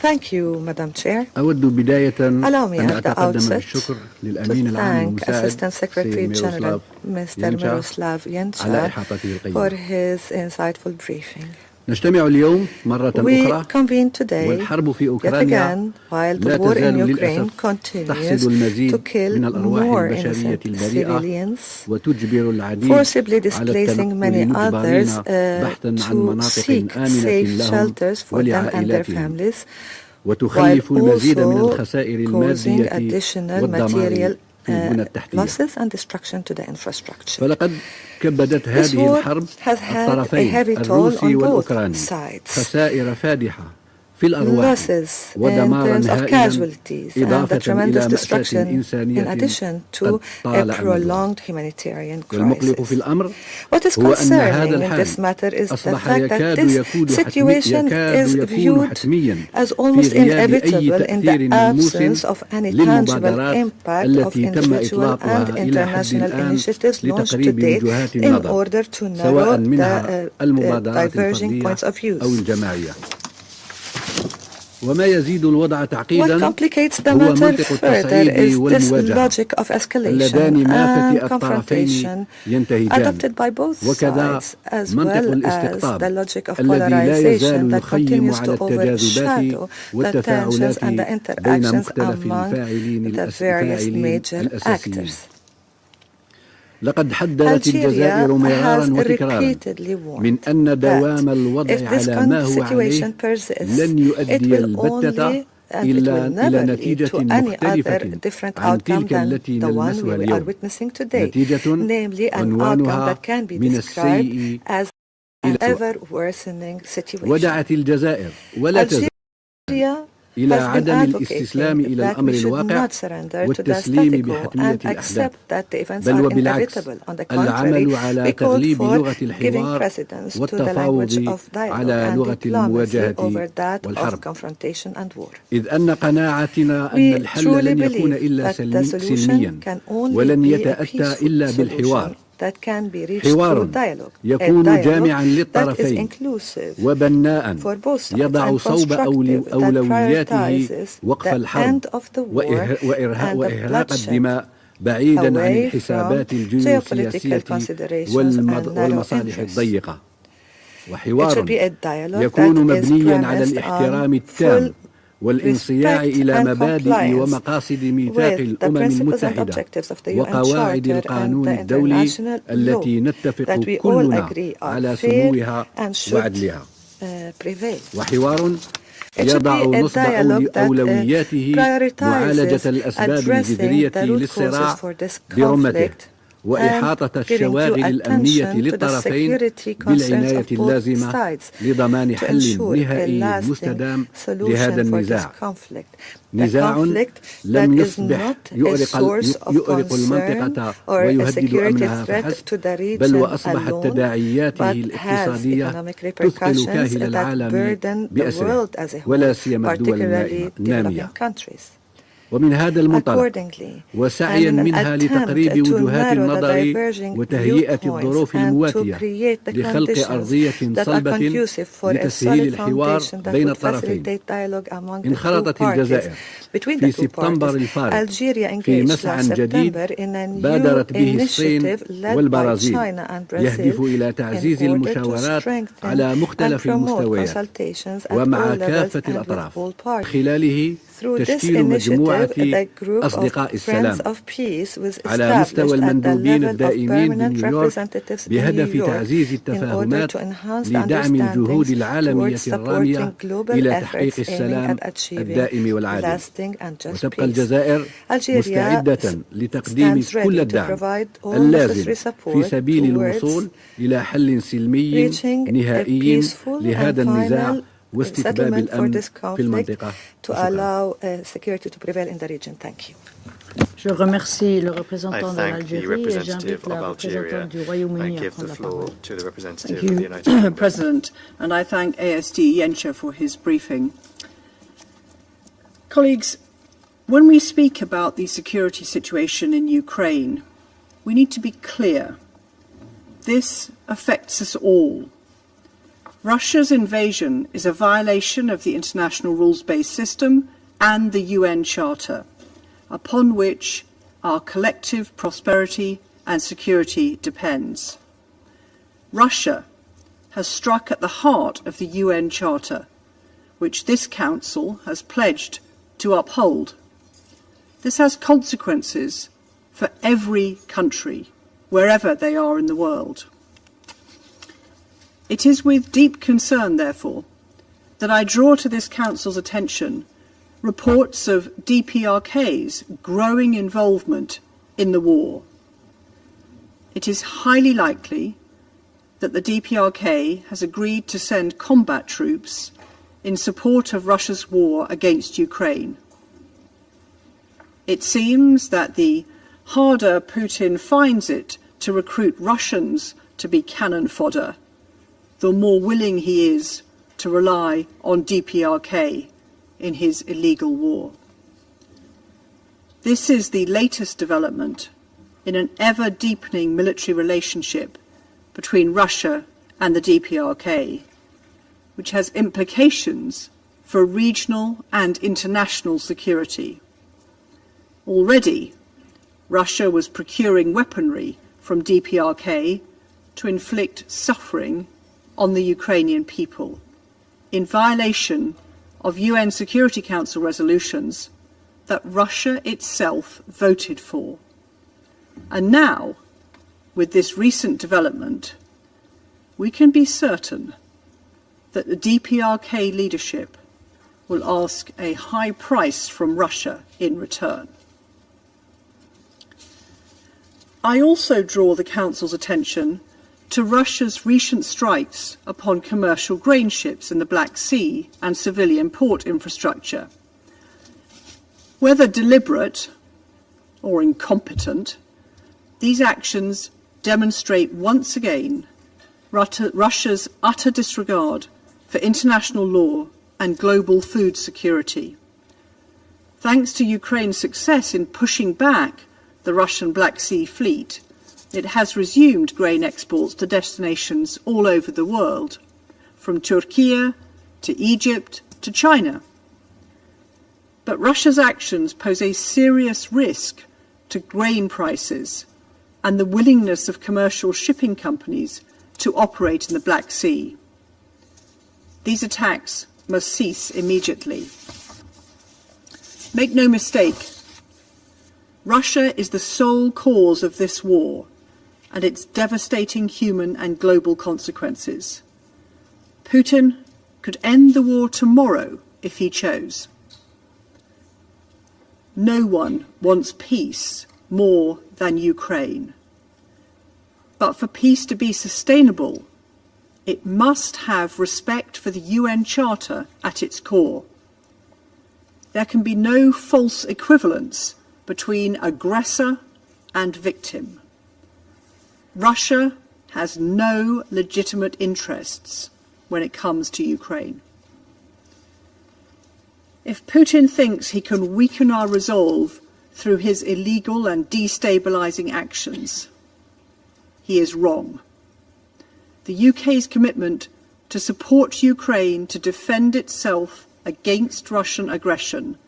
Thank you, Madam Chair.
أود بداية
Allow me
أن
at the
أتقدم
outset
بالشكر
to
للأمين العام
thank
المساعد
Assistant Secretary
سيد
General
ميروسلاف
Mr. Miroslav
على
Yencha
إحاطته
for
القيمة.
his insightful briefing.
نجتمع اليوم مرة
We
أخرى
convene today
والحرب في
yet
أوكرانيا
again while
لا
the war in
تزال
Ukraine
للأسف
continues
تحصد
to
المزيد
kill
من الأرواح
more
البشرية
innocent
البريئة
civilians,
وتجبر العديد
forcibly
على
displacing
التنقل
many
مجبرين
others
بحثا عن
to
مناطق
seek
آمنة
safe
لهم
shelters for them and their
ولعائلاتهم
families,
وتخلف
while
المزيد من
also
الخسائر
causing
المادية
additional
والدمار
material
في البنى التحتية.
losses and destruction to the infrastructure.
فلقد كبدت
This
هذه
war
الحرب
has had a
الطرفين
heavy toll
الروسي
on both
والأوكراني
sides.
خسائر فادحة في الأرواح
Losses in
ودمارا
terms of
هائلا
casualties and the
إضافة
tremendous
إلى مأساة
destruction in
إنسانية
addition to
قد
a
طال أمدها.
prolonged humanitarian
والمقلق في
crisis.
الأمر
What is
هو أن هذا
concerning in
الحال
this matter is the
أصبح
fact that
يكاد
this
يكون
situation is viewed
حتميا
as
في
almost
غياب أي
inevitable in
تأثير
the
ملموس
absence of any tangible
للمبادرات
impact of
التي تم
individual
إطلاقها
and
إلى حد
international
الآن
initiatives launched
لتقريب
today
وجهات
in
النظر
order to narrow
سواء منها
the
المبادرات
diverging
الفردية
points of views.
أو الجماعية. وما يزيد الوضع
What
تعقيدا
complicates the
هو
matter
منطق
further
التصعيد
is this
والمواجهة
logic of
اللذان
escalation
ما
and
فتئ الطرفين
confrontation
ينتهجان
adopted by both
وكذا
sides, as
منطق
well as
الاستقطاب
the logic of
الذي لا
polarization
يزال
that
يخيم
continues
على
to
التجاذبات
overshadow the tensions
والتفاعلات
and the
بين
interactions
مختلف
among
الفاعلين
the various major
الأساسيين.
actors.
لقد حذرت الجزائر
Algeria
مرارا
has
وتكرارا
repeatedly warned
من أن دوام
that
الوضع
if this
على ما هو عليه
situation persists,
لن
it
يؤدي
will
البتة
only and it will never lead
نتيجة
to any other
مختلفة
different
عن
outcome
تلك
than
التي
the one
نلمسها
we are
اليوم.
witnessing today,
نتيجة
namely an outcome
عنوانها
that can be
من
described
السيء
as
إلى
an ever worsening situation.
ودعت الجزائر ولا تزال
Algeria
إلى
has been
عدم الاستسلام
advocating
إلى
that
الأمر
we should
الواقع
not surrender to the
والتسليم
status quo
بحتمية
and
الأحداث
accept that the events
بل
are
وبالعكس
inevitable. On the
العمل
contrary,
على
we called
تغليب
for
لغة
giving
الحوار
precedence to the language
والتفاوض
of dialogue
على
and
لغة
diplomacy
المواجهة
over that of
والحرب.
confrontation and war.
إذ أن قناعتنا أن
We
الحل
truly
لن يكون
believe
إلا
that the
سلميا
solution can only
ولن
be a
يتأتى
peaceful
إلا بالحوار.
solution that can be reached
حوار
through dialogue.
يكون
A
جامعا
dialogue that is
للطرفين
inclusive
وبناء
for both sides
يضع
and
صوب
constructive that
أولوياته
prioritizes
وقف
the
الحرب
end of the war and the
وإهراق
bloodshed
الدماء بعيدا عن
away
الحسابات
from
الجيوسياسية
geopolitical considerations and narrow
والمصالح
interests.
الضيقة.
It should
وحوار
be a dialogue
يكون
that is
مبنيا على
premised
الاحترام
on
التام
full
والانصياع
respect
إلى
and
مبادئ
compliance
ومقاصد ميثاق
with the
الأمم
principles and
المتحدة
objectives of the UN
وقواعد
Charter
القانون
and the
الدولي
international law
التي نتفق
that we all
كلنا
agree are
على
fair
سموها
and should
وعدلها.
prevail.
وحوار
It should
يضع
be a
نصب
dialogue that
أولوياته معالجة
prioritizes
الأسباب
addressing
الجذرية
the root causes
للصراع
for this
برمته
conflict
وإحاطة
and giving due
الشواغل الأمنية
attention to the
للطرفين
security concerns
بالعناية
of both
اللازمة
sides
لضمان
to
حل
ensure a
نهائي
lasting
مستدام لهذا
solution for this
النزاع.
conflict. The
نزاع
conflict
لم
that is
يصبح
not a source of
يؤرق
concern
المنطقة
or a
ويهدد
security
أمنها
threat
فحسب
to the
بل
region
وأصبحت
alone,
تداعياته
but has
الاقتصادية
economic
تثقل
repercussions
كاهل
that
العالم
burden the
بأسره
world as a
ولا
whole,
سيما الدول
particularly
النامية.
developing countries.
ومن هذا المنطلق
Accordingly,
وسعيا
and in an
منها
attempt
لتقريب
to
وجهات
narrow the
النظر
diverging
وتهيئة الظروف
viewpoints and to
المواتية
create the
لخلق
conditions
أرضية
that are
صلبة
conducive for a
لتسهيل
solid
الحوار
foundation that
بين
would
الطرفين.
facilitate dialogue among the two
انخرطت
parties.
الجزائر
Between
في
the two
سبتمبر
parties,
الفارط
Algeria
في
engaged
مسعى
last
جديد
September in a new
بادرت به الصين
initiative led by
والبرازيل
China and
يهدف
Brazil
إلى
in
تعزيز
order to
المشاورات
strengthen
على
and
مختلف
promote
المستويات
consultations at
ومع
all levels
كافة
and with
الأطراف
all parties.
خلاله
Through this
تشكيل مجموعة
initiative, the group
أصدقاء
of
السلام
Friends of Peace was
على مستوى
established at the
المندوبين
level of
الدائمين
permanent
بنيويورك
representatives in New
بهدف
York
تعزيز
in order
التفاهمات
to enhance the
لدعم الجهود
understandings
العالمية
towards supporting
الرامية
global
إلى تحقيق
efforts aiming
السلام
at achieving
الدائم والعادل.
lasting and just
وتبقى
peace.
الجزائر مستعدة لتقديم
stands
كل
ready to
الدعم
provide all
اللازم
necessary
في
support
سبيل
towards
الوصول إلى حل سلمي
reaching a
نهائي
peaceful
لهذا
and
النزاع
final
واستتباب
settlement for
الأمن
this
في
conflict
المنطقة.
to allow security to prevail in the region. Thank you.
Je remercie le
I
représentant de
thank the
l'Algérie et j'invite
representative
la
of Algeria.
représentante du
I
Royaume-Uni à
give
prendre
the
la
floor
parole.
to the representative
Thank
of the
you,
United Kingdom.
President, and I thank ASD Yencha for his briefing. Colleagues, when we speak about the security situation in Ukraine, we need to be clear. This affects us all. Russia's invasion is a violation of the international rules-based system and the UN Charter, upon which our collective prosperity and security depends. Russia has struck at the heart of the UN Charter, which this Council has pledged to uphold. This has consequences for every country, wherever they are in the world. It is with deep concern, therefore, that I draw to this Council's attention reports of DPRK's growing involvement in the war. It is highly likely that the DPRK has agreed to send combat troops in support of Russia's war against Ukraine. It seems that the harder Putin finds it to recruit Russians to be cannon fodder, the more willing he is to rely on DPRK in his illegal war. This is the latest development in an ever-deepening military relationship between Russia and the DPRK, which has implications for regional and international security. Already, Russia was procuring weaponry from DPRK to inflict suffering on the Ukrainian people, in violation of UN Security Council resolutions that Russia itself voted for. And now, with this recent development, we can be certain that the DPRK leadership will ask a high price from Russia in return. I also draw the Council's attention to Russia's recent strikes upon commercial grain ships in the Black Sea and civilian port infrastructure. Whether deliberate or incompetent, these actions demonstrate once again Russia's utter disregard for international law and global food security. Thanks to Ukraine's success in pushing back the Russian Black Sea fleet, it has resumed grain exports to destinations all over the world, from Turkey to Egypt to China. But Russia's actions pose a serious risk to grain prices and the willingness of commercial shipping companies to operate in the Black Sea. These attacks must cease immediately. Make no mistake, Russia is the sole cause of this war and its devastating human and global consequences. Putin could end the war tomorrow if he chose. No one wants peace more than Ukraine. But for peace to be sustainable, it must have respect for the UN Charter at its core. There can be no false equivalence between aggressor and victim. Russia has no legitimate interests when it comes to Ukraine. If Putin thinks he can weaken our resolve through his illegal and destabilising actions, he is wrong. The UK's commitment to support Ukraine to defend itself against Russian aggression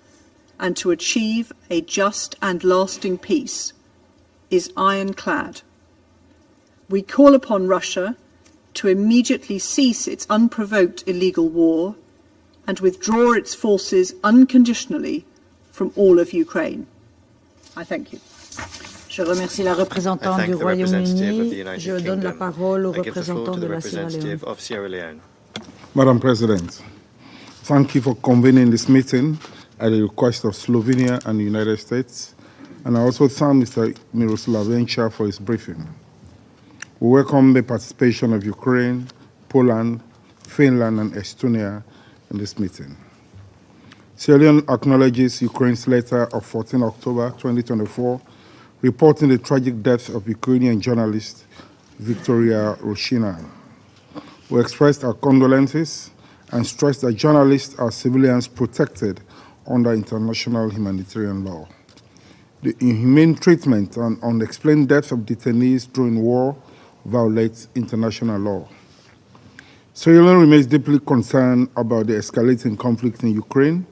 and to achieve a just and lasting peace is ironclad. We call upon Russia to immediately cease its unprovoked illegal war and withdraw its forces unconditionally from all of Ukraine. I thank you.
Je remercie la représentante du Royaume-Uni. Je donne la parole au représentant de la Sierra Leone.
Madam President, thank you for convening this meeting at the request of Slovenia and the United States, and I also thank Mr. Miroslav Jenča for his briefing. We welcome the participation of Ukraine, Poland, Finland, and Estonia in this meeting. Sierra Leone acknowledges Ukraine's letter of 14 October 2024 reporting the tragic death of Ukrainian journalist Victoria Roshina. We expressed our condolences and stressed that journalists are civilians protected under international humanitarian law. The inhumane treatment and unexplained death of detainees during war violates international law. Sierra Leone remains deeply concerned about the escalating conflict in Ukraine,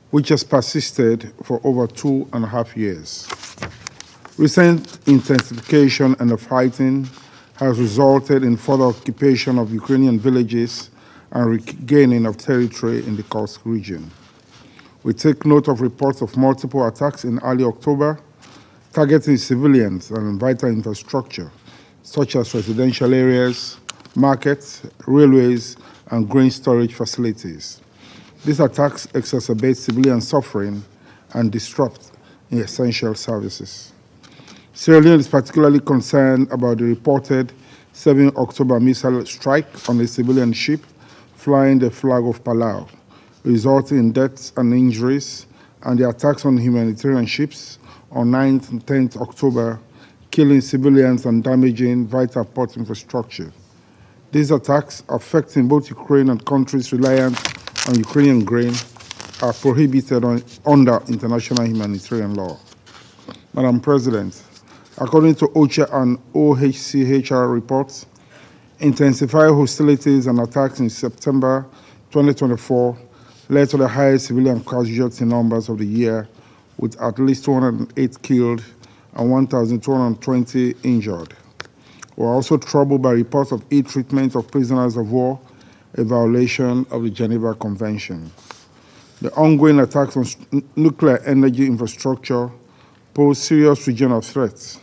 which has persisted for over 2.5 years. Recent intensification and the fighting has resulted in further occupation of Ukrainian villages and regaining of territory in the Kursk region. We take note of reports of multiple attacks in early October targeting civilians and vital infrastructure, such as residential areas, markets, railways, and grain storage facilities. These attacks exacerbate civilian suffering and disrupt essential services. Sierra Leone is particularly concerned about the reported 7 October missile strike on a civilian ship flying the flag of Palau, resulting in deaths and injuries, and the attacks on humanitarian ships on 9th and 10th October, killing civilians and damaging vital port infrastructure. These attacks, affecting both Ukraine and countries reliant on Ukrainian grain, are prohibited under international humanitarian law. Madam President, according to OCHA and OHCHR reports, intensified hostilities and attacks in September 2024 led to the highest civilian casualty numbers of the year, with at least 208 killed and 1,220 injured. We are also troubled by reports of ill-treatment of prisoners of war, a violation of the Geneva Convention. The ongoing attacks on nuclear energy infrastructure pose serious regional threats.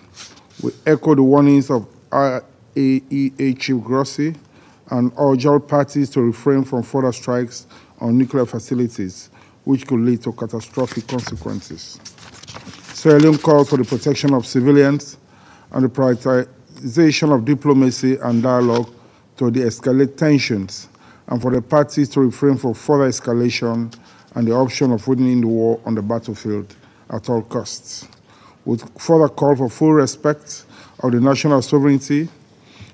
We echo the warnings of IAEA Chief Grossi and urge all parties to refrain from further strikes on nuclear facilities, which could lead to catastrophic consequences. Sierra Leone calls for the protection of civilians and the prioritization of diplomacy and dialogue to de-escalate tensions, and for the parties to refrain from further escalation and the option of winning the war on the battlefield at all costs. We further call for full respect of the national sovereignty,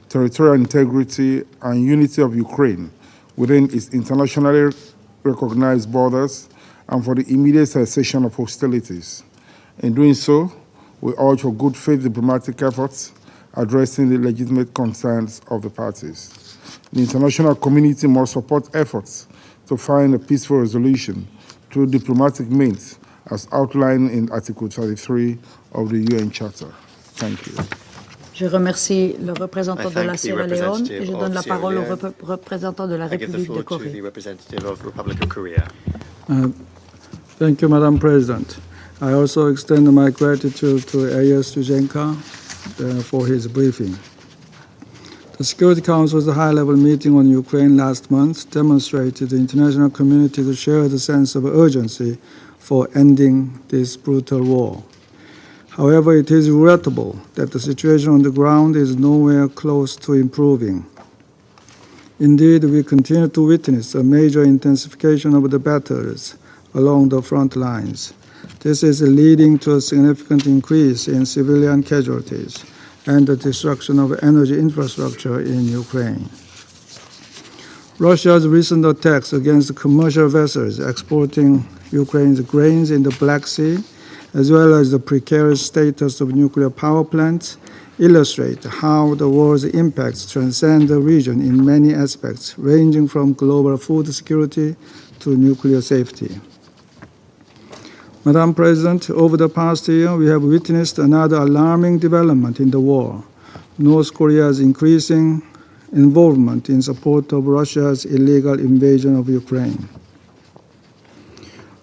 territorial integrity, and unity of Ukraine within its internationally recognized borders, and for the immediate cessation of hostilities. In doing so, we urge for good faith diplomatic efforts addressing the legitimate concerns of the parties. The international community must support efforts to find a peaceful resolution through diplomatic means, as outlined in Article 33 of the UN Charter. Thank you.
Je remercie le représentant de la Sierra Leone et je donne la parole au représentant de la République de Corée.
Thank you, Madam President. I also extend my gratitude to A.S. Yujenka for his briefing. The Security Council's high-level meeting on Ukraine last month demonstrated the international community's shared sense of urgency for ending this brutal war. However, it is regrettable that the situation on the ground is nowhere close to improving. Indeed, we continue to witness a major intensification of the battles along the front lines. This is leading to a significant increase in civilian casualties and the destruction of energy infrastructure in Ukraine. Russia's recent attacks against commercial vessels exporting Ukraine's grains in the Black Sea, as well as the precarious status of nuclear power plants, illustrate how the war's impacts transcend the region in many aspects, ranging from global food security to nuclear safety. Madam President, over the past year, we have witnessed another alarming development in the war: North Korea's increasing involvement in support of Russia's illegal invasion of Ukraine.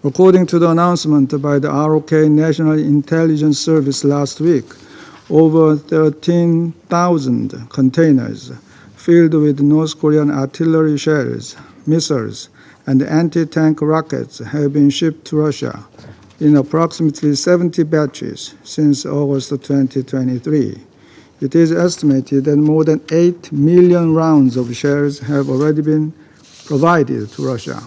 According to the announcement by the ROK National Intelligence Service last week, over 13,000 containers filled with North Korean artillery shells, missiles, and anti-tank rockets have been shipped to Russia in approximately 70 batches since August 2023. It is estimated that more than 8 million rounds of shells have already been provided to Russia.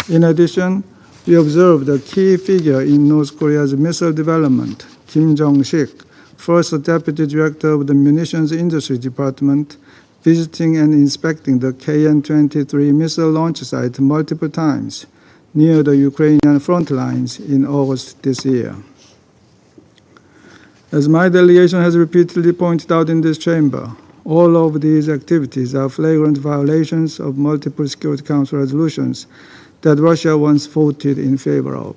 In addition, we observed a key figure in North Korea's missile development, Kim Jong-sik, first Deputy Director of the Munitions Industry Department, visiting and inspecting the KN-23 missile launch site multiple times near the Ukrainian front lines in August this year. As my delegation has repeatedly pointed out in this chamber, All of these activities are flagrant violations of multiple Security Council resolutions that Russia once voted in favor of.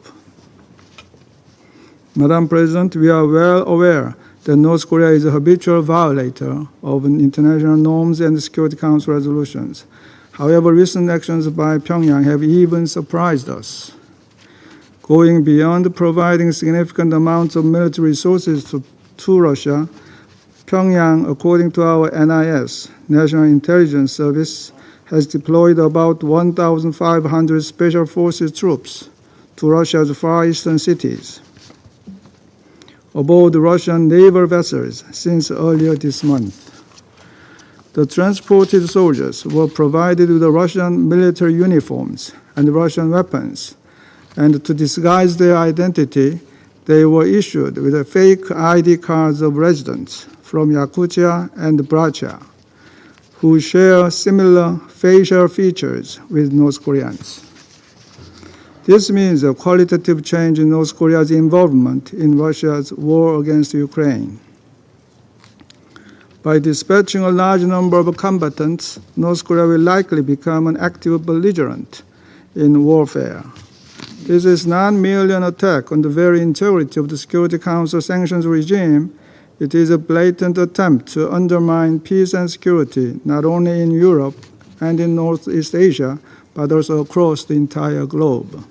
Madam President, we are well aware that North Korea is a habitual violator of international norms and Security Council resolutions. However, recent actions by Pyongyang have even surprised us. Going beyond providing significant amounts of military resources to Russia, Pyongyang, according to our NIS, National Intelligence Service, has deployed about 1,500 special forces troops to Russia's far eastern cities aboard Russian naval vessels since earlier this month. The transported soldiers were provided with Russian military uniforms and Russian weapons, and to disguise their identity, they were issued with fake ID cards of residents from Yakutia and Brachia, who share similar facial features with North Koreans. This means a qualitative change in North Korea's involvement in Russia's war against Ukraine. By dispatching a large number of combatants, North Korea will likely become an active belligerent in warfare. This is not merely an attack on the very integrity of the Security Council sanctions regime. It is a blatant attempt to undermine peace and security, not only in Europe and in Northeast Asia, but also across the entire globe.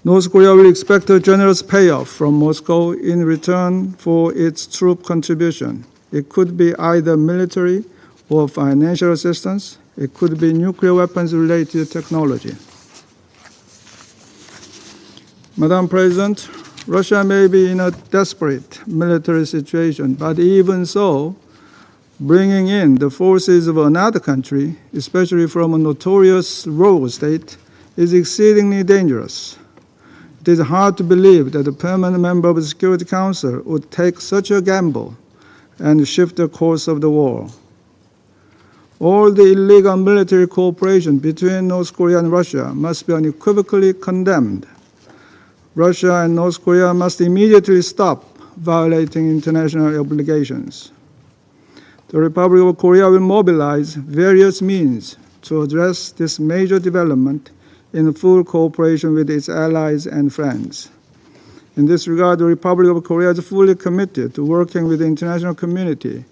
North Korea will expect a generous payoff from Moscow in return for its troop contribution. It could be either military or financial assistance. It could be nuclear weapons-related technology. Madam President, Russia may be in a desperate military situation, but even so, bringing in the forces of another country, especially from a notorious rogue state, is exceedingly dangerous. It is hard to believe that a permanent member of the Security Council would take such a gamble and shift the course of the war. All the illegal military cooperation between North Korea and Russia must be unequivocally condemned. Russia and North Korea must immediately stop violating international obligations. The Republic of Korea will mobilize various means to address this major development in full cooperation with its allies and friends. In this regard, the Republic of Korea is fully committed to working with the international community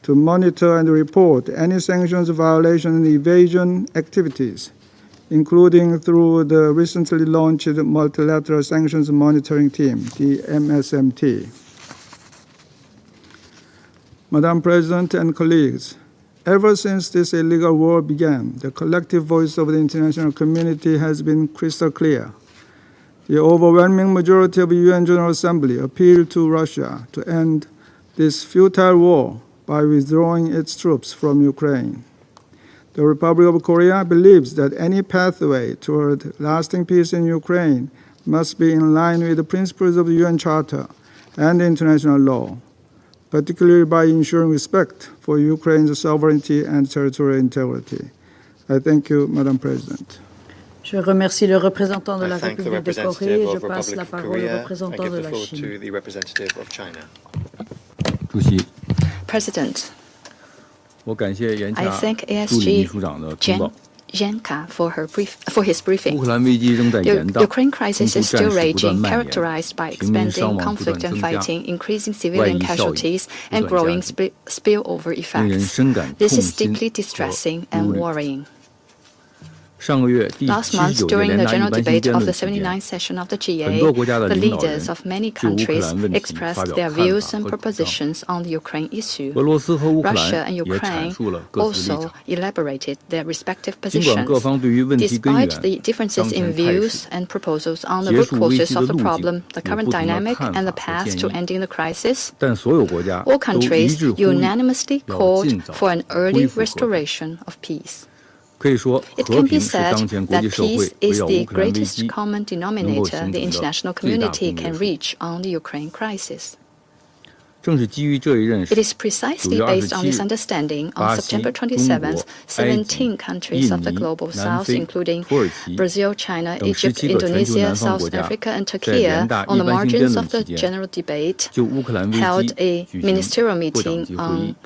to monitor and report any sanctions violation and evasion activities, including through the recently launched Multilateral Sanctions Monitoring Team, the MSMT. Madam President and colleagues, ever since this illegal war began, the collective voice of the international community has been crystal clear. The overwhelming majority of the UN General Assembly appealed to Russia to end this futile war by withdrawing its troops from Ukraine. The Republic of Korea believes that any pathway toward lasting peace in Ukraine must be in line with the principles of the UN Charter and international law, particularly by ensuring respect for Ukraine's sovereignty and territorial integrity. I thank you, Madam President.
Je remercie le représentant de la République de Corée et je passe la parole au représentant de la Chine.
President, I thank ASG Yanka for his briefing. The Ukraine crisis is still raging, characterized by expanding conflict and fighting, increasing civilian casualties, and growing spillover effects. This is deeply distressing and worrying. Last month, during the general debate of the 79th session of the GA, the leaders of many countries expressed their views and propositions on the Ukraine issue. Russia and Ukraine also elaborated their respective positions. Despite the differences in views and proposals on the root causes of the problem, the current dynamic, and the path to ending the crisis, all countries unanimously called for an early restoration of peace. It can be said that peace is the greatest common denominator the international community can reach on the Ukraine crisis. It is precisely based on this understanding on September 27th, 17 countries of the Global South, including Brazil, China, Egypt, Indonesia, South Africa, and Turkey, on the margins of the general debate, held a ministerial meeting on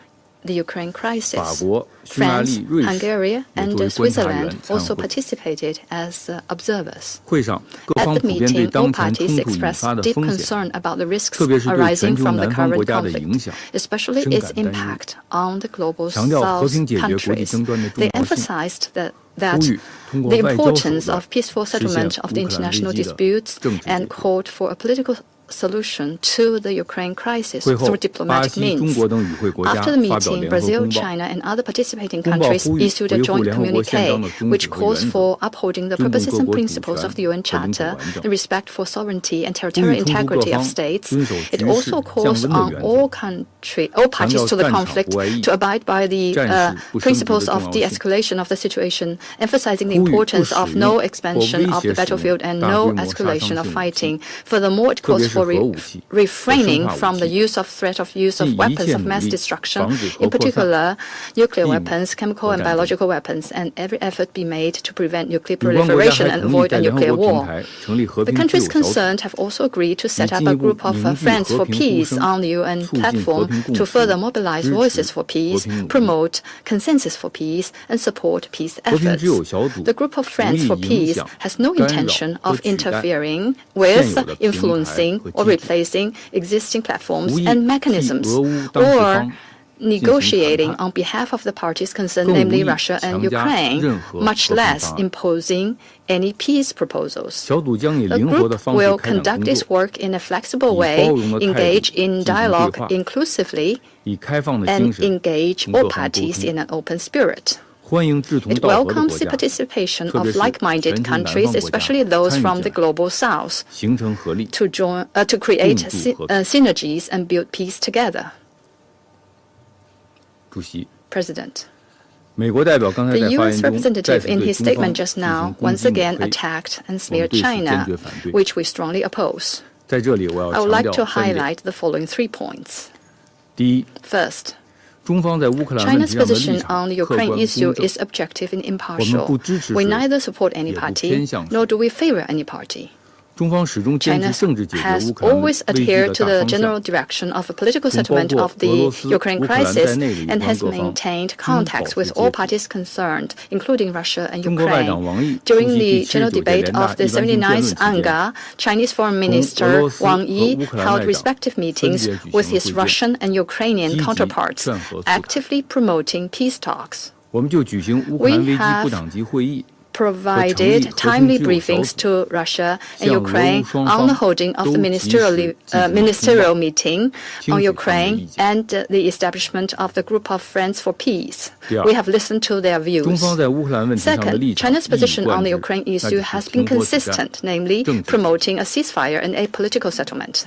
the Ukraine crisis. France, Hungary, and Switzerland also participated as observers. At the meeting, all parties expressed deep concern about the risks arising from the current conflict, especially its impact on the Global South countries. They emphasized that the importance of peaceful settlement of the international disputes and called for a political solution to the Ukraine crisis through diplomatic means. After the meeting, Brazil, China, and other participating countries issued a joint communiqué which calls for upholding the purposes and principles of the UN Charter, the respect for sovereignty and territorial integrity of states. It also calls on all parties to the conflict to abide by the principles of de-escalation of the situation, emphasizing the importance of no expansion of the battlefield and no escalation of fighting. Furthermore, it calls for refraining from the use of weapons of mass destruction, in particular nuclear weapons, chemical and biological weapons, and every effort be made to prevent nuclear proliferation and avoid a nuclear war. The countries concerned have also agreed to set up a group of Friends for Peace on the UN platform to further mobilize voices for peace, promote consensus for peace, and support peace efforts. The group of Friends for Peace has no intention of interfering with, influencing, or replacing existing platforms and mechanisms, or negotiating on behalf of the parties concerned, namely Russia and Ukraine, much less imposing any peace proposals. The group will conduct its work in a flexible way, engage in dialogue inclusively, and engage all parties in an open spirit. It welcomes the participation of like-minded countries, especially those from the Global South, to create synergies and build peace together. President. The U.S. representative in his statement just now once again attacked and smeared China, which we strongly oppose. I would like to highlight the following 3 points. First, China's position on the Ukraine issue is objective and impartial. We neither support any party, nor do we favor any party. China has always adhered to the general direction of a political settlement of the Ukraine crisis and has maintained contacts with all parties concerned, including Russia and Ukraine. During the general debate of the 79th UNGA, Chinese Foreign Minister Wang Yi held respective meetings with his Russian and Ukrainian counterparts, actively promoting peace talks. We have provided timely briefings to Russia and Ukraine on the holding of the ministerial meeting on Ukraine and the establishment of the Group of Friends for Peace. We have listened to their views. Second, China's position on the Ukraine issue has been consistent, namely promoting a ceasefire and a political settlement.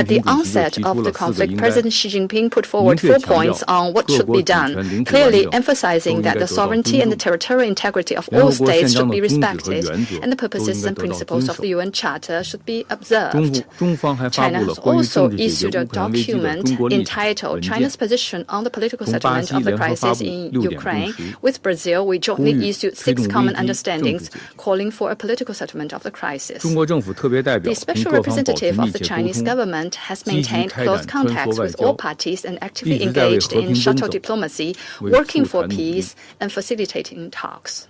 At the onset of the conflict, President Xi Jinping put forward 4 points on what should be done, clearly emphasizing that the sovereignty and the territorial integrity of all states should be respected, and the purposes and principles of the UN Charter should be observed. China has also issued a document entitled China's Position on the Political Settlement of the Crisis in Ukraine. With Brazil, we jointly issued 6 common understandings calling for a political settlement of the crisis. The special representative of the Chinese government has maintained close contacts with all parties and actively engaged in shuttle diplomacy, working for peace and facilitating talks.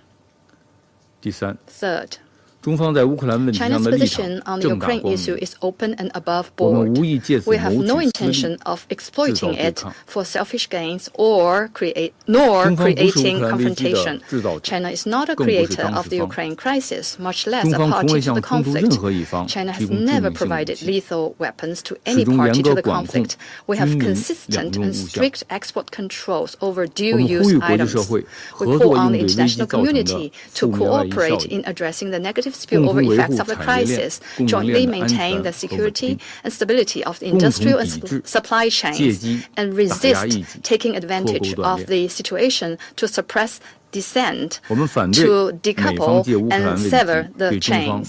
Third, China's position on the Ukraine issue is open and above board. We have no intention of exploiting it for selfish gains or creating confrontation. China is not a creator of the Ukraine crisis, much less a party to the conflict. China has never provided lethal weapons to any party to the conflict. We have consistent and strict export controls over dual-use items. We call on the international community to cooperate in addressing the negative spillover effects of the crisis, jointly maintain the security and stability of the industrial and supply chains, and resist taking advantage of the situation to suppress descent to decouple and sever the chains.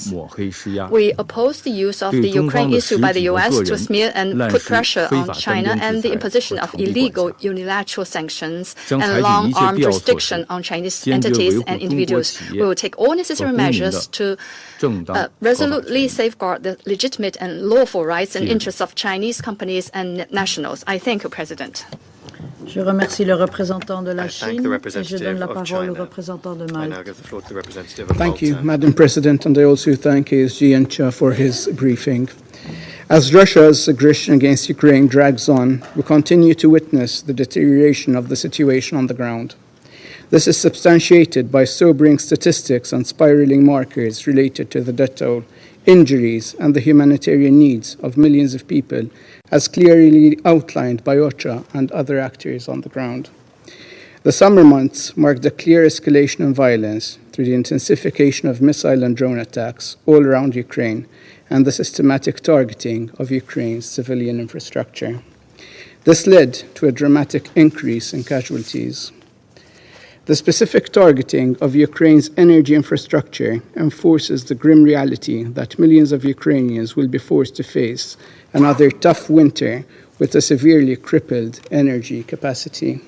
We oppose the use of the Ukraine issue by the U.S. to smear and put pressure on China and the imposition of illegal unilateral sanctions and long-arm jurisdiction on Chinese entities and individuals. We will take all necessary measures to resolutely safeguard the legitimate and lawful rights and interests of Chinese companies and nationals. I thank you, President.
Je remercie le représentant de la Chine et je donne la parole au représentant de Malte.
Thank you, Madam President, and I also thank ASG Yencha for his briefing. As Russia's aggression against Ukraine drags on, we continue to witness the deterioration of the situation on the ground. This is substantiated by sobering statistics and spiraling markers related to the death toll, injuries, and the humanitarian needs of millions of people, as clearly outlined by OCHA and other actors on the ground. The summer months marked a clear escalation in violence through the intensification of missile and drone attacks all around Ukraine and the systematic targeting of Ukraine's civilian infrastructure. This led to a dramatic increase in casualties. The specific targeting of Ukraine's energy infrastructure enforces the grim reality that millions of Ukrainians will be forced to face another tough winter with a severely crippled energy capacity.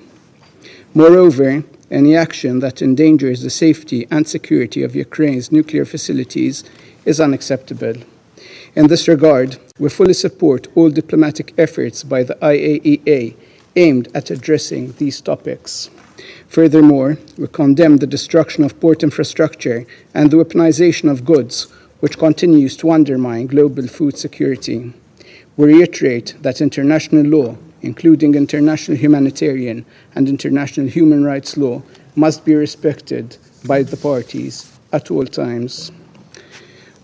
Moreover, any action that endangers the safety and security of Ukraine's nuclear facilities is unacceptable. In this regard, we fully support all diplomatic efforts by the IAEA aimed at addressing these topics. Furthermore, we condemn the destruction of port infrastructure and the weaponization of goods, which continues to undermine global food security. We reiterate that international law, including international humanitarian and international human rights law, must be respected by the parties at all times.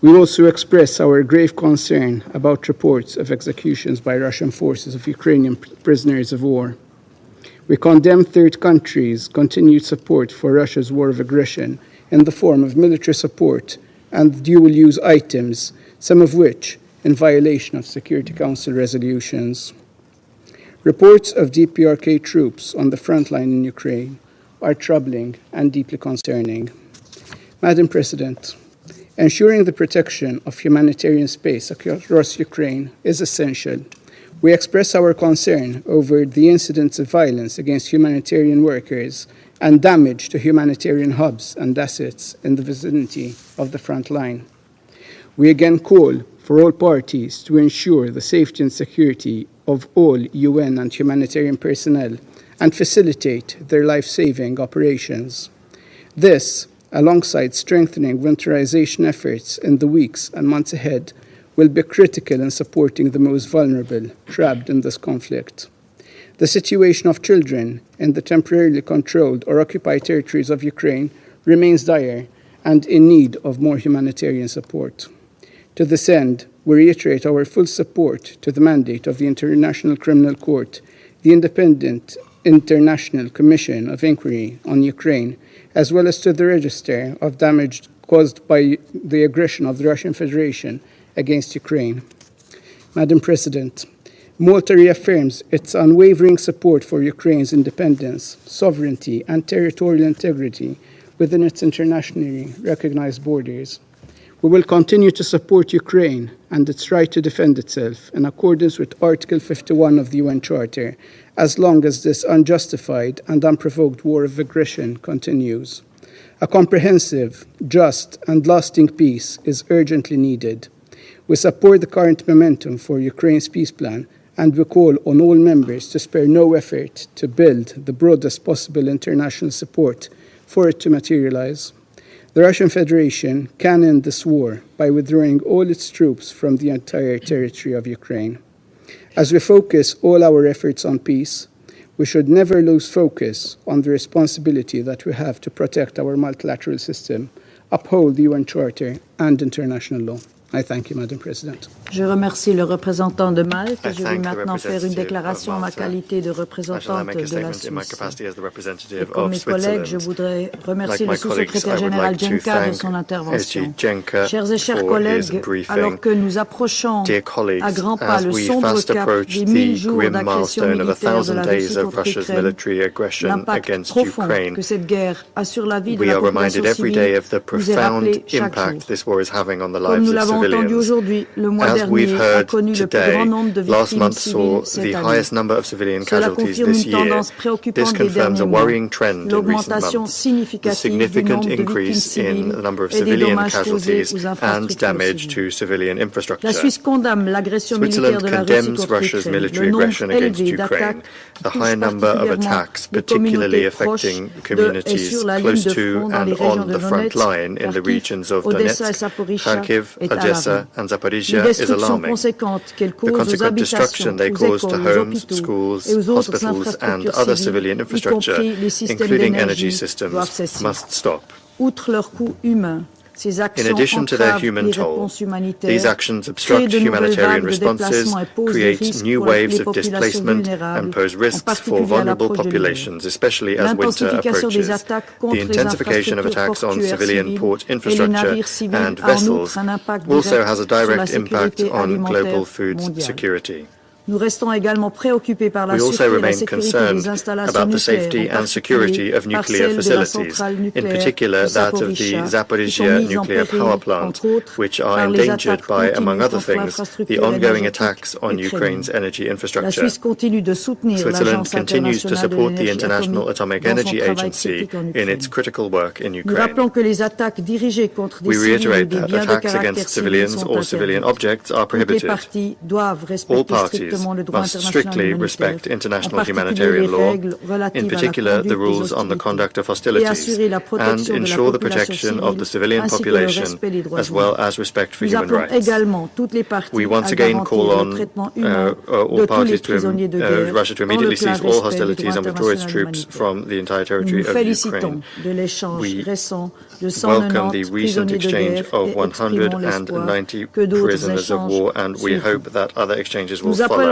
We also express our grave concern about reports of executions by Russian forces of Ukrainian prisoners of war. We condemn third countries' continued support for Russia's war of aggression in the form of military support and dual-use items, some of which in violation of Security Council resolutions. Reports of DPRK troops on the front line in Ukraine are troubling and deeply concerning. Madam President, ensuring the protection of humanitarian space across Ukraine is essential. We express our concern over the incidents of violence against humanitarian workers and damage to humanitarian hubs and assets in the vicinity of the front line. We again call for all parties to ensure the safety and security of all UN and humanitarian personnel and facilitate their life-saving operations. This, alongside strengthening winterization efforts in the weeks and months ahead, will be critical in supporting the most vulnerable trapped in this conflict. The situation of children in the temporarily controlled or occupied territories of Ukraine remains dire and in need of more humanitarian support. To this end, we reiterate our full support to the mandate of the International Criminal Court, the Independent International Commission of Inquiry on Ukraine, as well as to the register of damage caused by the aggression of the Russian Federation against Ukraine. Madam President, Malta reaffirms its unwavering support for Ukraine's independence, sovereignty, and territorial integrity within its internationally recognized borders. We will continue to support Ukraine and its right to defend itself in accordance with Article 51 of the UN Charter, as long as this unjustified and unprovoked war of aggression continues. A comprehensive, just, and lasting peace is urgently needed. We support the current momentum for Ukraine's peace plan, and we call on all members to spare no effort to build the broadest possible international support for it to materialize. The Russian Federation can end this war by withdrawing all its troops from the entire territory of Ukraine. As we focus all our efforts on peace, we should never lose focus on the responsibility that we have to protect our multilateral system, uphold the UN Charter and international law. I thank you, Madam President.
Je remercie le représentant de Malte. Je vais maintenant faire une déclaration en ma qualité de représentante de la Suisse. Et comme mes collègues, je voudrais remercier le sous-secrétaire général Jenka de son intervention. Chers et chers collègues, alors que nous approchons à grands pas le sombre cap des 1000 jours d'agression militaire de la Russie contre l'Ukraine, l'impact profond que cette guerre a sur la vie de la population civile nous est rappelé chaque jour. Comme nous l'avons entendu aujourd'hui, le mois dernier a connu le plus grand nombre de victimes civiles cette année. Cela confirme une tendance préoccupante des derniers mois, l'augmentation significative du nombre de victimes civiles et des dommages causés aux infrastructures civiles. La Suisse condamne l'agression militaire de la Russie contre l'Ukraine. Le nombre élevé d'attaques touche particulièrement les communautés proches de et sur la ligne de front dans les régions de Donetsk, Kharkiv, Odessa et Zaporizhzhia est alarmante. Les destructions conséquentes qu'elles causent aux habitations, aux écoles, aux hôpitaux et aux autres infrastructures civiles, y compris les systèmes d'énergie, doivent cesser. Outre leur coût humain, ces actions entravent les réponses humanitaires, créent de nouvelles vagues de déplacement et posent des risques pour les populations vulnérables, en particulier à l'approche de l'hiver. L'intensification des attaques contre les infrastructures portuaires civiles et les navires civils a en outre un impact direct sur la sécurité alimentaire mondiale. Nous restons également préoccupés par la sûreté et la sécurité des installations nucléaires, en particulier par celle de la centrale nucléaire de Zaporizhzhia, qui sont mises en péril, entre autres, par les attaques continues contre l'infrastructure énergétique ukrainienne. La Suisse continue de soutenir l'Agence internationale de l'énergie atomique dans son travail critique en Ukraine. Nous rappelons que les attaques dirigées contre des civils ou des biens de caractère civil sont interdites. Toutes les parties doivent respecter strictement must strictly respect international humanitarian law, in particular the rules on the conduct of hostilities, and ensure the protection of the civilian population as well as respect for human rights. We once again call on all parties to Russia to immediately cease all hostilities and withdraw its troops from the entire territory of Ukraine. We welcome the recent exchange of 190 prisoners of war, and we hope that other exchanges will follow.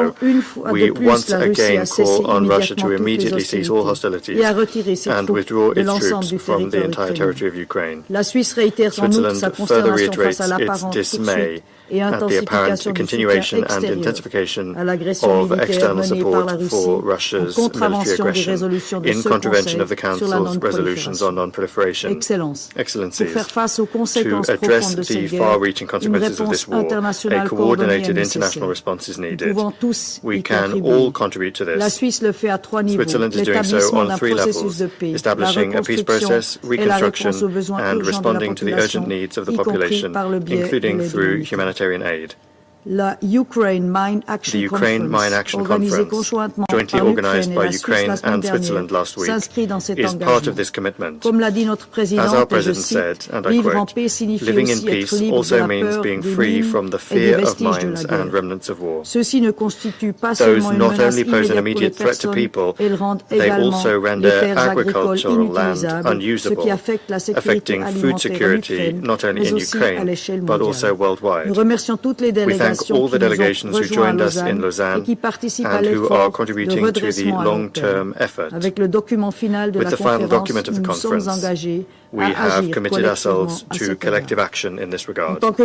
We once again call on Russia to immediately cease all hostilities and withdraw its troops from the entire territory of Ukraine. Switzerland further reiterates its dismay at the apparent continuation and intensification of external support for Russia's military aggression in contravention of the Council's resolutions on non-proliferation. Excellencies, to address the far-reaching consequences of this war, a coordinated international response is needed. We can all contribute to this. Switzerland is doing so on 3 levels, establishing a peace process, reconstruction, and responding to the urgent needs of the population, including through humanitarian aid. The Ukraine Mine Action Conference, jointly organized by Ukraine and Switzerland last week, is part of this commitment. As our President said, and I quote, living in peace also means being free from the fear of mines and remnants of war. Those not only pose an immediate threat to people, they also render agricultural land unusable, affecting food security not only in Ukraine, but also worldwide. We thank all the delegations who joined us in Lausanne and who are contributing to the long-term effort. With the final document of the conference, we have committed ourselves to collective action in this regard. As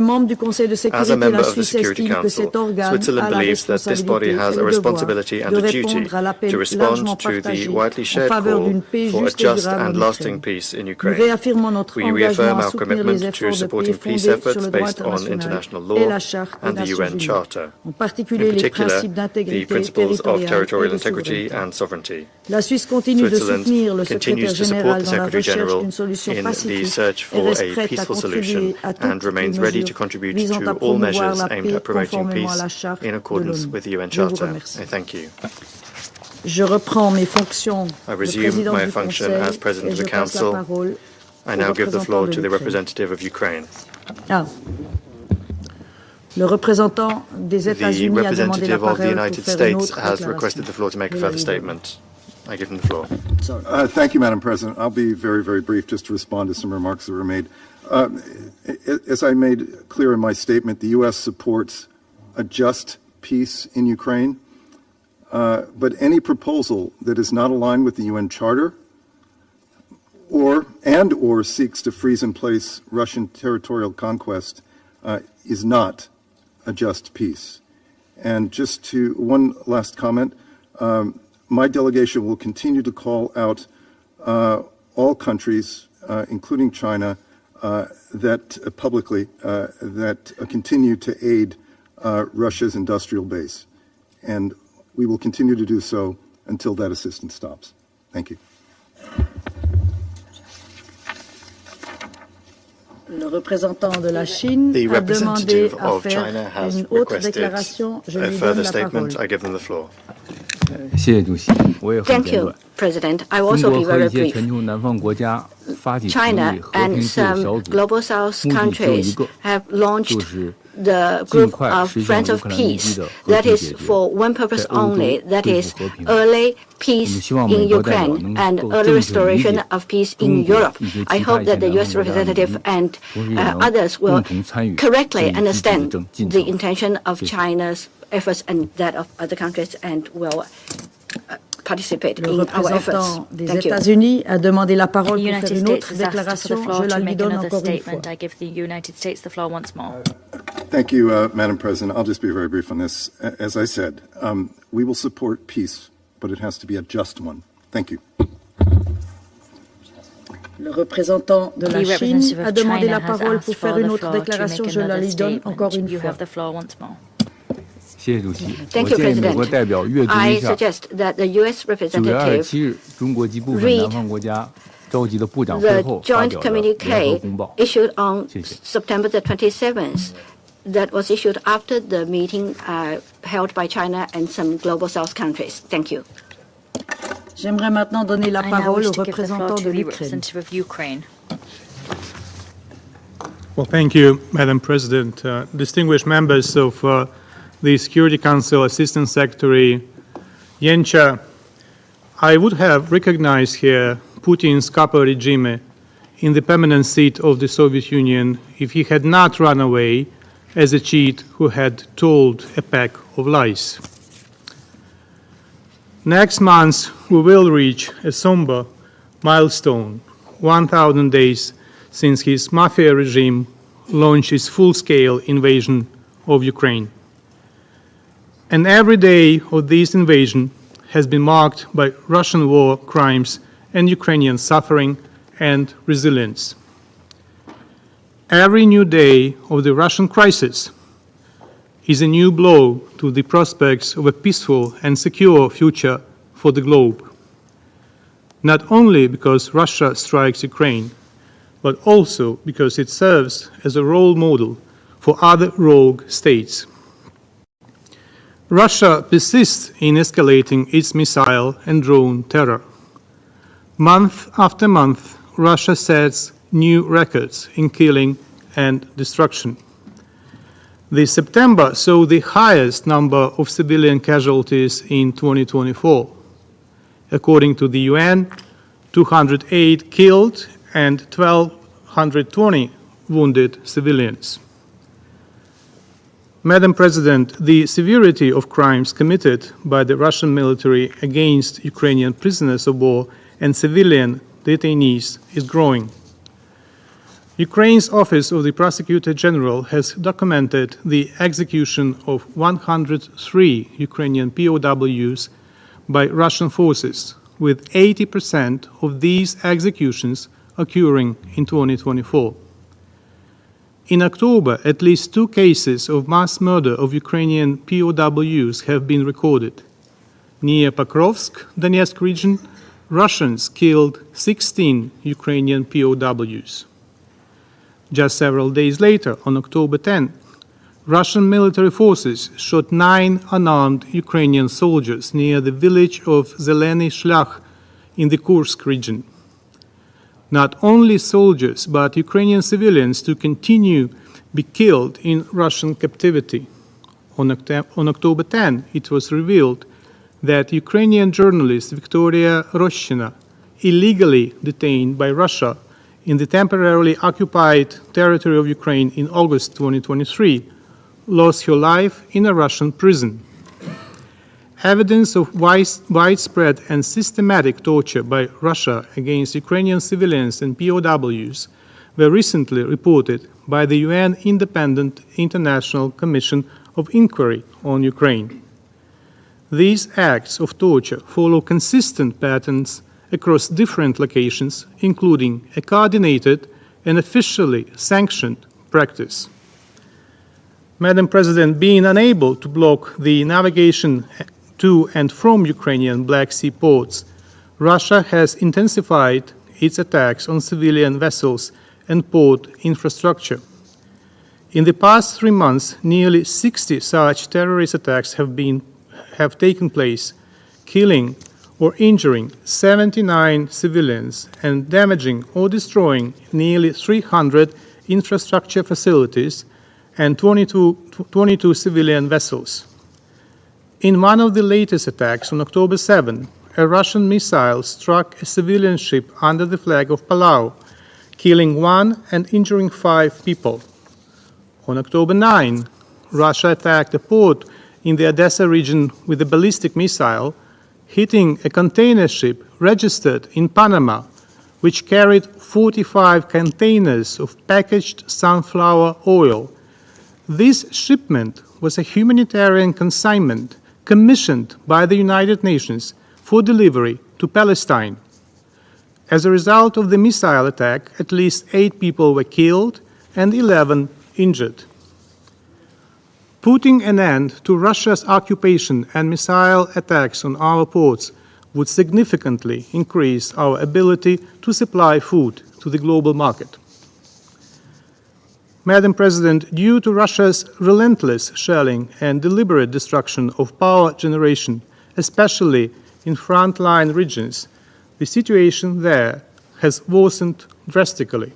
a member of the Security Council, Switzerland believes that this body has a responsibility and a duty to respond to the widely shared call for a just and lasting peace in Ukraine. We reaffirm our commitment to supporting peace efforts based on international law and the UN Charter, in particular the principles of territorial integrity and sovereignty. Switzerland continues to support the Secretary General in the search for a peaceful solution and remains ready to contribute to all measures aimed at promoting peace in accordance with the UN Charter. I thank you. I resume my function as President of the Council. I now give the floor to the representative of Ukraine. Le représentant des États-Unis a demandé la parole
pour faire une autre déclaration. I give him the floor.
Thank you, Madam President. I'll be very, very brief just to respond to some remarks that were made. As I made clear in my statement, the U.S. supports a just peace in Ukraine, but any proposal that is not aligned with the UN Charter or seeks to freeze in place Russian territorial conquest is not a just peace. And just to one last comment, my delegation will continue to call out all countries, including China, that publicly that continue to aid Russia's industrial base, and we will continue to do so until that assistance stops. Thank you.
Le représentant de la Chine a demandé à faire une autre déclaration. Je lui donne la parole.
I give them the floor.
Thank you, President. I will also be very brief. China and some Global South countries have launched the group of Friends of Peace that is for one purpose only, that is early peace in Ukraine and early restoration of peace in Europe. I hope that the U.S. representative and others will correctly understand the intention of China's efforts and that of other countries and will participate in our efforts.
Le représentant des États-Unis a demandé la parole pour faire une autre déclaration. Je la lui donne encore une fois.
I give the United States the floor once more.
Thank you, Madam President. I'll just be very brief on this. As I said, we will support peace, but it has to be a just one. Thank you.
Le représentant de la Chine a demandé la parole pour faire une autre déclaration. Je la lui donne encore une fois.
Thank you, President. I suggest that the U.S. representative read the joint communique issued on September the 27th that was issued after the meeting held by China and some Global South countries. Thank you.
J'aimerais maintenant donner la parole au représentant de l'Ukraine.
Well, thank you, Madam President. Distinguished members of the Security Council, Assistant Secretary Yencha, I would have recognized here Putin's copper regime in the permanent seat of the Soviet Union if he had not run away as a cheat who had told a pack of lies. Next month, we will reach a somber milestone, 1,000 days since his mafia regime launched its full-scale invasion of Ukraine. And every day of this invasion has been marked by Russian war crimes and Ukrainian suffering and resilience. Every new day of the Russian crisis is a new blow to the prospects of a peaceful and secure future for the globe, not only because Russia strikes Ukraine, but also because it serves as a role model for other rogue states. Russia persists in escalating its missile and drone terror. Month after month, Russia sets new records in killing and destruction. This September saw the highest number of civilian casualties in 2024. According to the UN, 208 killed and 1,220 wounded civilians. Madam President, the severity of crimes committed by the Russian military against Ukrainian prisoners of war and civilian detainees is growing. Ukraine's Office of the Prosecutor General has documented the execution of 103 Ukrainian POWs by Russian forces, with 80% of these executions occurring in 2024. In October, at least 2 cases of mass murder of Ukrainian POWs have been recorded. Near Pokrovsk, Donetsk region, Russians killed 16 Ukrainian POWs. Just several days later, on October 10, Russian military forces shot 9 unarmed Ukrainian soldiers near the village of Zeleny Shlях in the Kursk region. Not only soldiers, but Ukrainian civilians to continue be killed in Russian captivity. On October 10, it was revealed that Ukrainian journalist Victoria Roshchina, illegally detained by Russia in the temporarily occupied territory of Ukraine in August 2023, lost her life in a Russian prison. Evidence of widespread and systematic torture by Russia against Ukrainian civilians and POWs were recently reported by the UN Independent International Commission of Inquiry on Ukraine. These acts of torture follow consistent patterns across different locations, including a coordinated and officially sanctioned practice. Madam President, being unable to block the navigation to and from Ukrainian Black Sea ports, Russia has intensified its attacks on civilian vessels and port infrastructure. In the past 3 months, nearly 60 such terrorist attacks have taken place, killing or injuring 79 civilians and damaging or destroying nearly 300 infrastructure facilities and 22 civilian vessels. In one of the latest attacks on October 7, a Russian missile struck a civilian ship under the flag of Palau, killing 1 and injuring 5 people. On October 9, Russia attacked a port in the Odessa region with a ballistic missile, hitting a container ship registered in Panama, which carried 45 containers of packaged sunflower oil. This shipment was a humanitarian consignment commissioned by the United Nations for delivery to Palestine. As a result of the missile attack, at least 8 people were killed and 11 injured. Putting an end to Russia's occupation and missile attacks on our ports would significantly increase our ability to supply food to the global market. Madam President, due to Russia's relentless shelling and deliberate destruction of power generation, especially in frontline regions, the situation there has worsened drastically.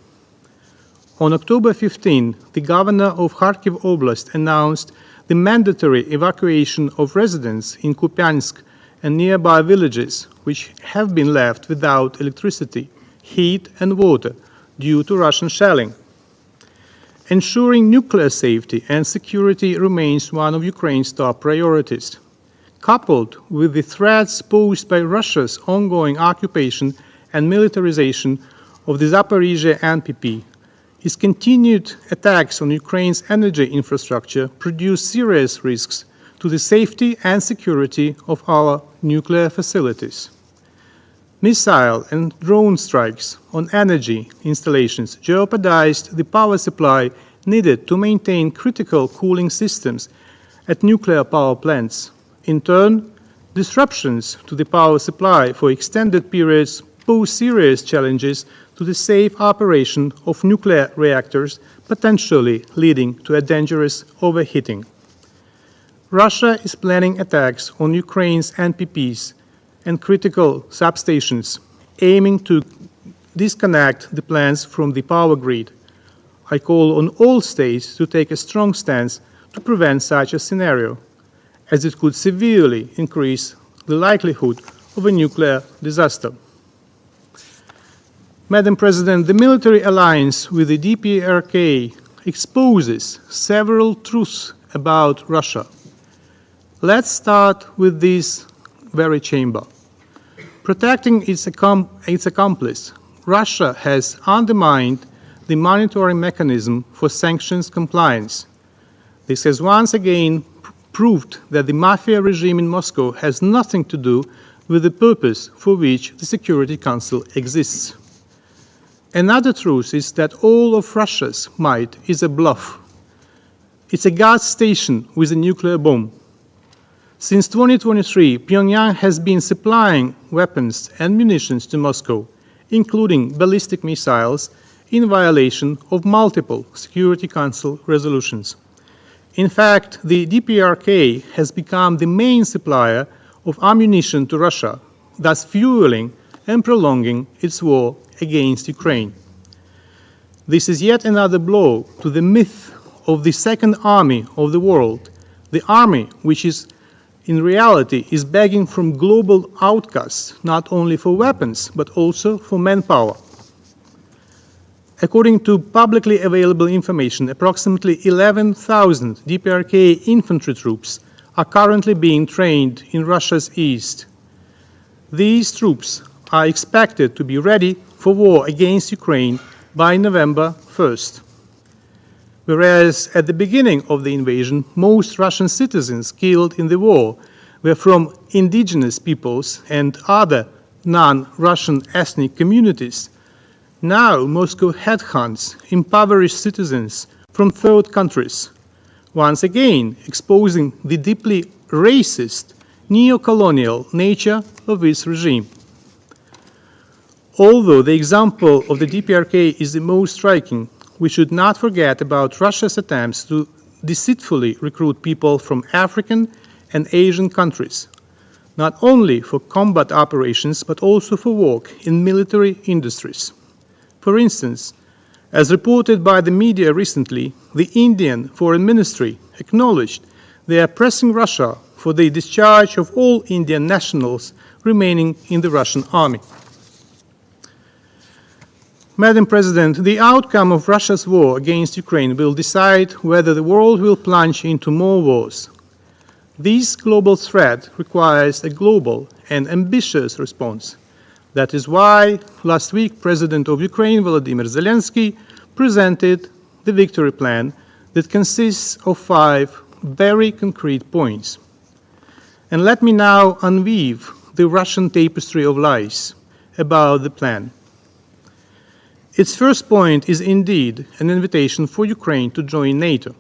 On October 15, the governor of Kharkiv Oblast announced the mandatory evacuation of residents in Kupiansk and nearby villages which have been left without electricity, heat and water due to Russian shelling. Ensuring nuclear safety and security remains one of Ukraine's top priorities. Coupled with the threats posed by Russia's ongoing occupation and militarization of the Zaporizhzhia NPP, its continued attacks on Ukraine's energy infrastructure produce serious risks to the safety and security of our nuclear facilities. Missile and drone strikes on energy installations jeopardized the power supply needed to maintain critical cooling systems at nuclear power plants. In turn, disruptions to the power supply for extended periods pose serious challenges to the safe operation of nuclear reactors, potentially leading to a dangerous overheating. Russia is planning attacks on Ukraine's NPPs and critical substations, aiming to disconnect the plants from the power grid. I call on all states to take a strong stance to prevent such a scenario, as it could severely increase the likelihood of a nuclear disaster. Madam President, the military alliance with the DPRK exposes several truths about Russia. Let's start with this very chamber. Protecting its accomplice, Russia has undermined the monitoring mechanism for sanctions compliance. This has once again proved that the mafia regime in Moscow has nothing to do with the purpose for which the Security Council exists. Another truth is that all of Russia's might is a bluff. It's a gas station with a nuclear bomb. Since 2023, Pyongyang has been supplying weapons and munitions to Moscow, including ballistic missiles, in violation of multiple Security Council resolutions. In fact, the DPRK has become the main supplier of ammunition to Russia, thus fueling and prolonging its war against Ukraine. This is yet another blow to the myth of the second army of the world, the army which is in reality is begging from global outcasts not only for weapons but also for manpower. According to publicly available information, approximately 11,000 DPRK infantry troops are currently being trained in Russia's east. These troops are expected to be ready for war against Ukraine by November 1st. Whereas at the beginning of the invasion, most Russian citizens killed in the war were from indigenous peoples and other non-Russian ethnic communities, now Moscow headhunts impoverished citizens from third countries, once again exposing the deeply racist, neo-colonial nature of its regime. Although the example of the DPRK is the most striking, we should not forget about Russia's attempts to deceitfully recruit people from African and Asian countries, not only for combat operations but also for work in military industries. For instance, as reported by the media recently, the Indian Foreign Ministry acknowledged they are pressing Russia for the discharge of all Indian nationals remaining in the Russian army. Madam President, the outcome of Russia's war against Ukraine will decide whether the world will plunge into more wars. This global threat requires a global and ambitious response. That is why last week President of Ukraine Volodymyr Zelensky presented the victory plan that consists of 5 very concrete points. And let me now unweave the Russian tapestry of lies about the plan. Its first point is indeed an invitation for Ukraine to join NATO.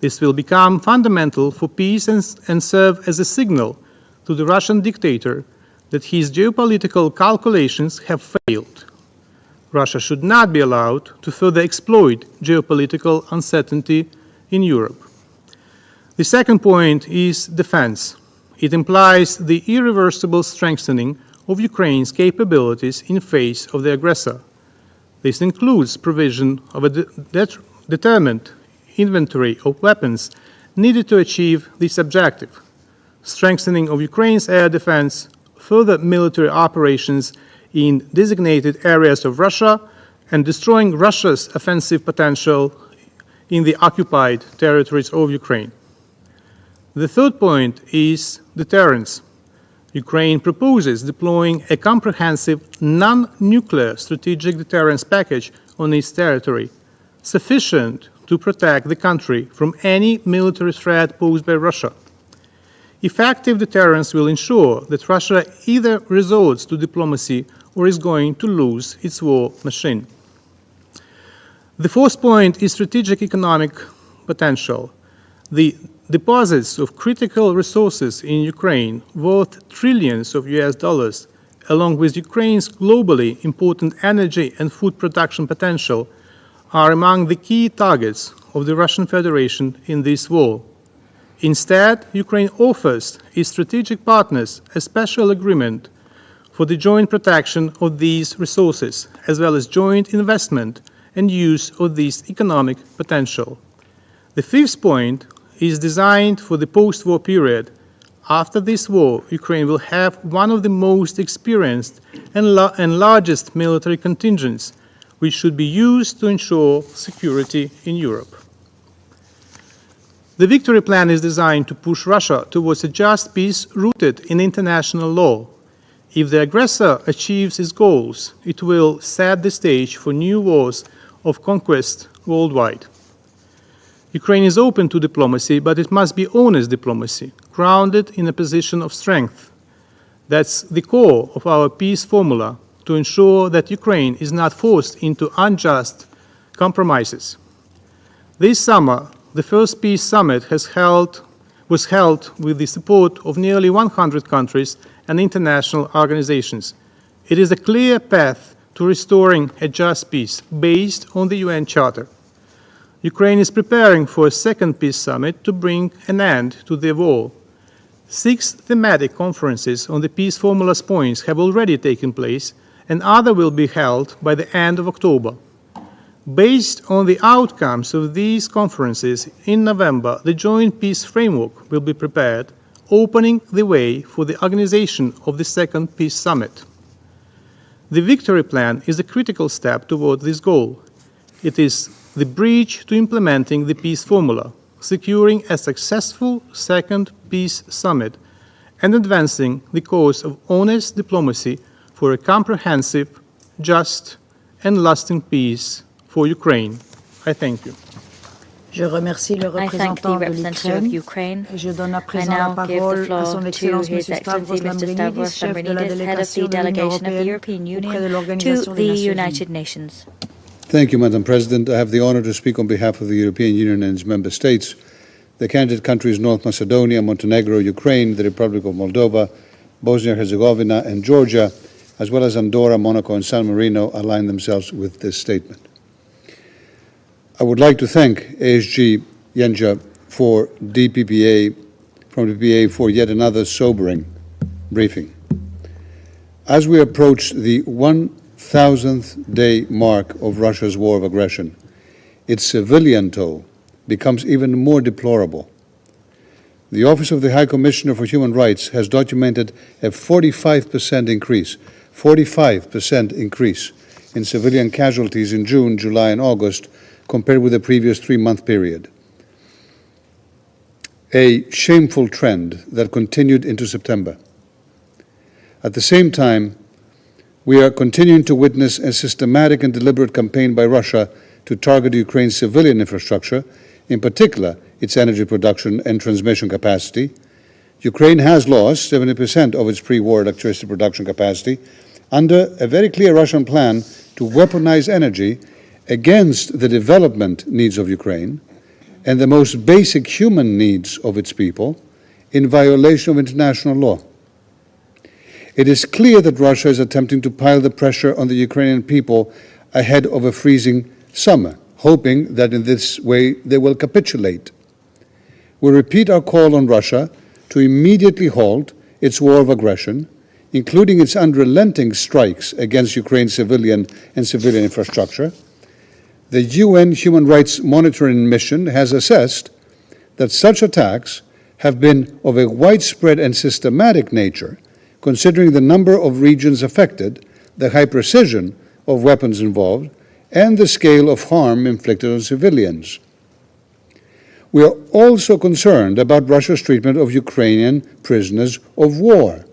This will become fundamental for peace and serve as a signal to the Russian dictator that his geopolitical calculations have failed. Russia should not be allowed to further exploit geopolitical uncertainty in Europe. The second point is defense. It implies the irreversible strengthening of Ukraine's capabilities in face of the aggressor. This includes provision of a determined inventory of weapons needed to achieve this objective, strengthening of Ukraine's air defense, further military operations in designated areas of Russia, and destroying Russia's offensive potential in the occupied territories of Ukraine. The third point is deterrence. Ukraine proposes deploying a comprehensive non-nuclear strategic deterrence package on its territory, sufficient to protect the country from any military threat posed by Russia. Effective deterrence will ensure that Russia either resorts to diplomacy or is going to lose its war machine. The fourth point is strategic economic potential. The deposits of critical resources in Ukraine, worth trillions of US dollars, along with Ukraine's globally important energy and food production potential, are among the key targets of the Russian Federation in this war. Instead, Ukraine offers its strategic partners a special agreement for the joint protection of these resources, as well as joint investment and use of this economic potential. The fifth point is designed for the post-war period. After this war, Ukraine will have one of the most experienced and largest military contingents, which should be used to ensure security in Europe. The victory plan is designed to push Russia towards a just peace rooted in international law. If the aggressor achieves its goals, it will set the stage for new wars of conquest worldwide. Ukraine is open to diplomacy, but it must be honest diplomacy, grounded in a position of strength. That's the core of our peace formula, to ensure that Ukraine is not forced into unjust compromises. This summer, the first peace summit was held with the support of nearly 100 countries and international organizations. It is a clear path to restoring a just peace based on the UN Charter. Ukraine is preparing for a second peace summit to bring an end to the war. 6 thematic conferences on the peace formula's points have already taken place, and others will be held by the end of October. Based on the outcomes of these conferences, in November, the joint peace framework will be prepared, opening the way for the organization of the second peace summit. The victory plan is a critical step toward this goal. It is the bridge to implementing the peace formula, securing a successful second peace summit, and advancing the cause of honest diplomacy for a comprehensive, just, and lasting peace for Ukraine. I thank you.
Je remercie le représentant de l'Ukraine. Je donne à présent la parole à son Excellence M. Stavros Lambrinidis, chef de la délégation de l'Union européenne auprès de l'Organisation des Nations Unies.
Thank you, Madam President. I have the honor to speak on behalf of the European Union and its member states. The candidate countries North Macedonia, Montenegro, Ukraine, the Republic of Moldova, Bosnia-Herzegovina, and Georgia, as well as Andorra, Monaco, and San Marino, align themselves with this statement. I would like to thank ASG Yencha from DPPA for yet another sobering briefing. As we approach the 1,000th day mark of Russia's war of aggression, its civilian toll becomes even more deplorable. The Office of the High Commissioner for Human Rights has documented a 45% increase in civilian casualties in June, July, and August compared with the previous 3-month period. A shameful trend that continued into September. At the same time, we are continuing to witness a systematic and deliberate campaign by Russia to target Ukraine's civilian infrastructure, in particular its energy production and transmission capacity. Ukraine has lost 70% of its pre-war electricity production capacity under a very clear Russian plan to weaponize energy against the development needs of Ukraine and the most basic human needs of its people in violation of international law. It is clear that Russia is attempting to pile the pressure on the Ukrainian people ahead of a freezing summer, hoping that in this way they will capitulate. We repeat our call on Russia to immediately halt its war of aggression, including its unrelenting strikes against Ukraine's civilian infrastructure. The UN Human Rights Monitoring Mission has assessed that such attacks have been of a widespread and systematic nature, considering the number of regions affected, the high precision of weapons involved, and the scale of harm inflicted on civilians. We are also concerned about Russia's treatment of Ukrainian prisoners of war,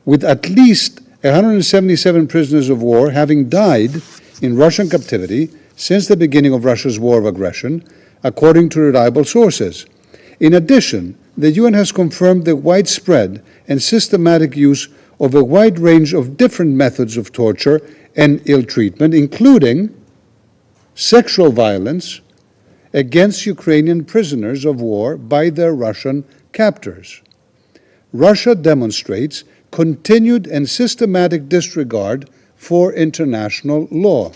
with at least 177 prisoners of war having died in Russian captivity since the beginning of Russia's war of aggression, according to reliable sources. In addition, the UN has confirmed the widespread and systematic use of a wide range of different methods of torture and ill treatment, including sexual violence against Ukrainian prisoners of war by their Russian captors. Russia demonstrates continued and systematic disregard for international law.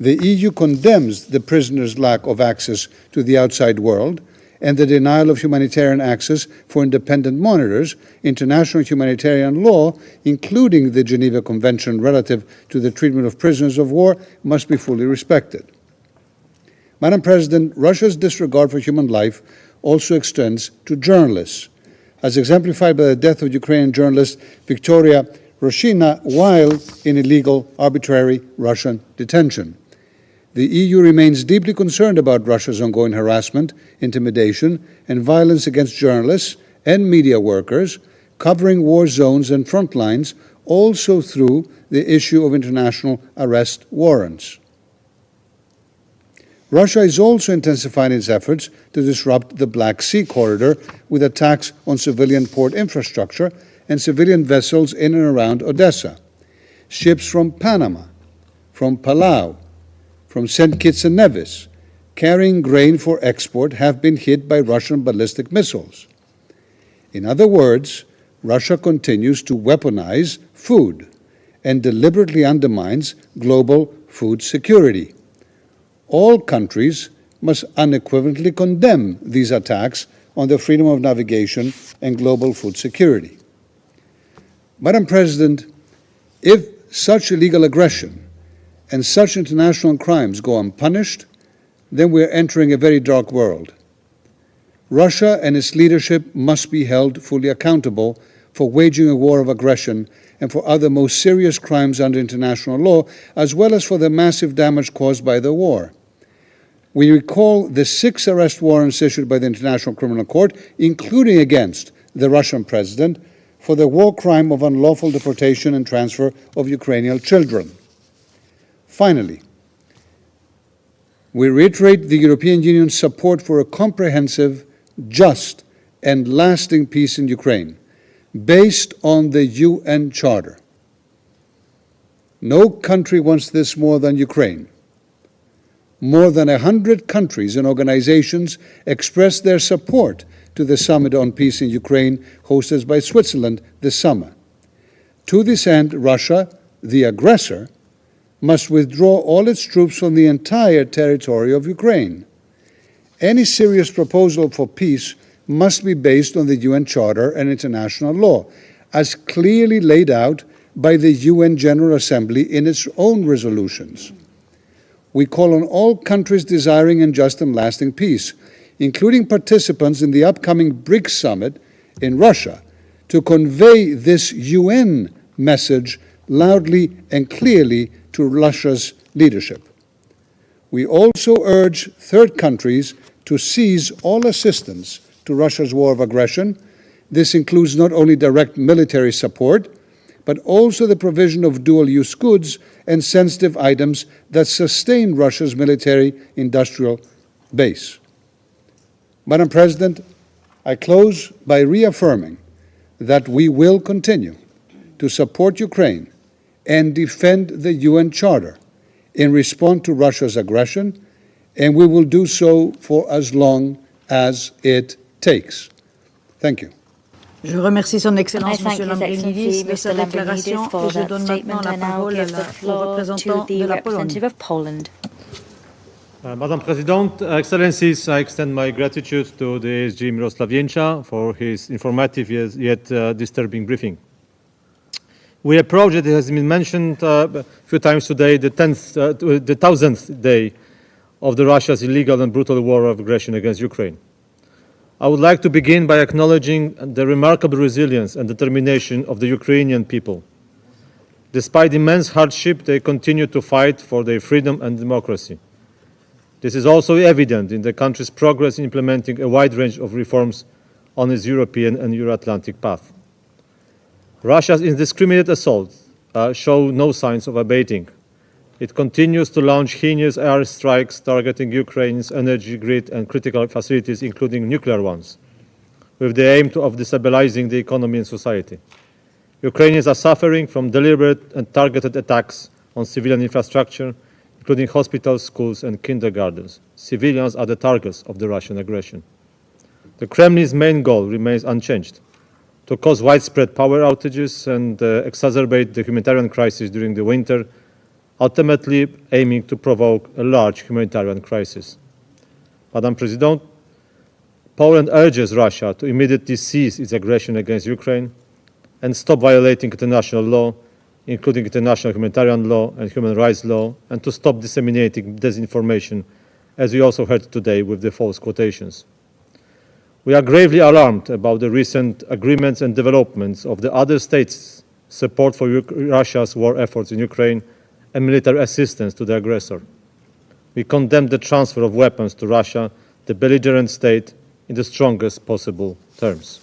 The EU condemns the prisoners' lack of access to the outside world and the denial of humanitarian access for independent monitors. International humanitarian law, including the Geneva Convention relative to the treatment of prisoners of war, must be fully respected. Madam President, Russia's disregard for human life also extends to journalists, as exemplified by the death of Ukrainian journalist Victoria Roshina while in illegal, arbitrary Russian detention. The EU remains deeply concerned about Russia's ongoing harassment, intimidation, and violence against journalists and media workers, covering war zones and front lines, also through the issue of international arrest warrants. Russia is also intensifying its efforts to disrupt the Black Sea corridor with attacks on civilian port infrastructure and civilian vessels in and around Odessa. Ships from Panama, from Palau, from St. Kitts and Nevis, carrying grain for export, have been hit by Russian ballistic missiles. In other words, Russia continues to weaponize food and deliberately undermines global food security. All countries must unequivocally condemn these attacks on the freedom of navigation and global food security. Madam President, if such illegal aggression and such international crimes go unpunished, then we are entering a very dark world. Russia and its leadership must be held fully accountable for waging a war of aggression and for other most serious crimes under international law, as well as for the massive damage caused by the war. We recall the 6 arrest warrants issued by the International Criminal Court, including against the Russian president, for the war crime of unlawful deportation and transfer of Ukrainian children. Finally, we reiterate the European Union's support for a comprehensive, just, and lasting peace in Ukraine, based on the UN Charter. No country wants this more than Ukraine. More than 100 countries and organizations expressed their support to the Summit on Peace in Ukraine hosted by Switzerland this summer. To this end, Russia, the aggressor, must withdraw all its troops from the entire territory of Ukraine. Any serious proposal for peace must be based on the UN Charter and international law, as clearly laid out by the UN General Assembly in its own resolutions. We call on all countries desiring and just and lasting peace, including participants in the upcoming BRICS summit in Russia, to convey this UN message loudly and clearly to Russia's leadership. We also urge third countries to cease all assistance to Russia's war of aggression. This includes not only direct military support, but also the provision of dual-use goods and sensitive items that sustain Russia's military-industrial base. Madam President, I close by reaffirming that we will continue to support Ukraine and defend the UN Charter in response to Russia's aggression, and we will do so for as long as it takes. Thank you.
Je remercie Son Excellence, Monsieur Lambrinidis, de sa déclaration et je donne maintenant la parole au représentant de la Pologne.
Madam President, Excellencies, I extend my gratitude to the ASG Mirosław Jęcza for his informative yet disturbing briefing. We approach, it has been mentioned a few times today, the 1000th day of Russia's illegal and brutal war of aggression against Ukraine. I would like to begin by acknowledging the remarkable resilience and determination of the Ukrainian people. Despite immense hardship, they continue to fight for their freedom and democracy. This is also evident in the country's progress in implementing a wide range of reforms on its European and Euro-Atlantic path. Russia's indiscriminate assaults show no signs of abating. It continues to launch heinous air strikes targeting Ukraine's energy grid and critical facilities, including nuclear ones, with the aim of destabilizing the economy and society. Ukrainians are suffering from deliberate and targeted attacks on civilian infrastructure, including hospitals, schools, and kindergartens. Civilians are the targets of the Russian aggression. The Kremlin's main goal remains unchanged: to cause widespread power outages and exacerbate the humanitarian crisis during the winter, ultimately aiming to provoke a large humanitarian crisis. Madam President, Poland urges Russia to immediately cease its aggression against Ukraine and stop violating international law, including international humanitarian law and human rights law, and to stop disseminating disinformation, as we also heard today with the false quotations. We are gravely alarmed about the recent agreements and developments of the other states' support for Russia's war efforts in Ukraine and military assistance to the aggressor. We condemn the transfer of weapons to Russia, the belligerent state, in the strongest possible terms.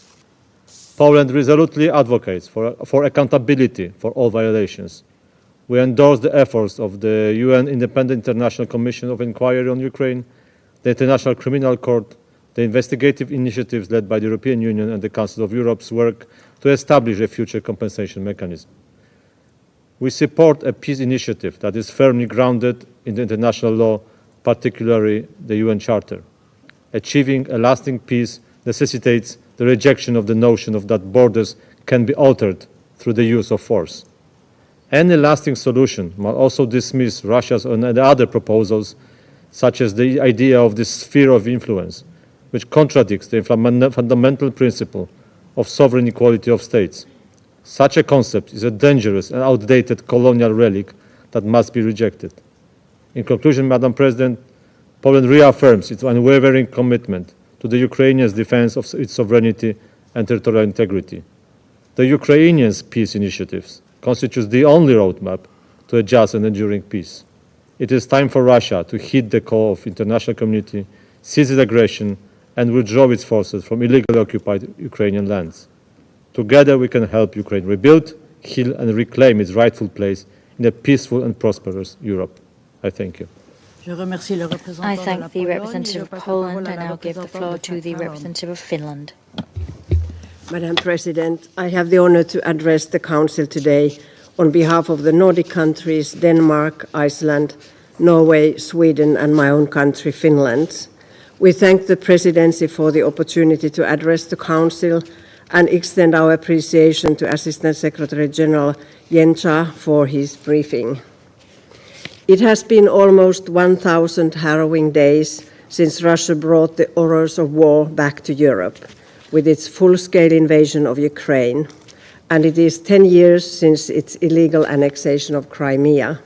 Poland resolutely advocates for accountability for all violations. We endorse the efforts of the UN Independent International Commission of Inquiry on Ukraine, the International Criminal Court, the investigative initiatives led by the European Union and the Council of Europe's work to establish a future compensation mechanism. We support a peace initiative that is firmly grounded in the international law, particularly the UN Charter. Achieving a lasting peace necessitates the rejection of the notion that borders can be altered through the use of force. Any lasting solution must also dismiss Russia's and other proposals, such as the idea of the sphere of influence, which contradicts the fundamental principle of sovereign equality of states. Such a concept is a dangerous and outdated colonial relic that must be rejected. In conclusion, Madam President, Poland reaffirms its unwavering commitment to the Ukrainians' defense of its sovereignty and territorial integrity. The Ukrainians' peace initiatives constitutes the only roadmap to a just and enduring peace. It is time for Russia to heed the call of the international community, cease its aggression, and withdraw its forces from illegally occupied Ukrainian lands. Together we can help Ukraine rebuild, heal, and reclaim its rightful place in a peaceful and prosperous Europe. I thank you.
I thank the representative of Poland. I now give the floor to the representative of Finland.
Madam President, I have the honor to address the Council today on behalf of the Nordic countries, Denmark, Iceland, Norway, Sweden, and my own country, Finland. We thank the Presidency for the opportunity to address the Council and extend our appreciation to Assistant Secretary General Jenča for his briefing. It has been almost 1,000 harrowing days since Russia brought the horrors of war back to Europe with its full-scale invasion of Ukraine, and it is 10 years since its illegal annexation of Crimea.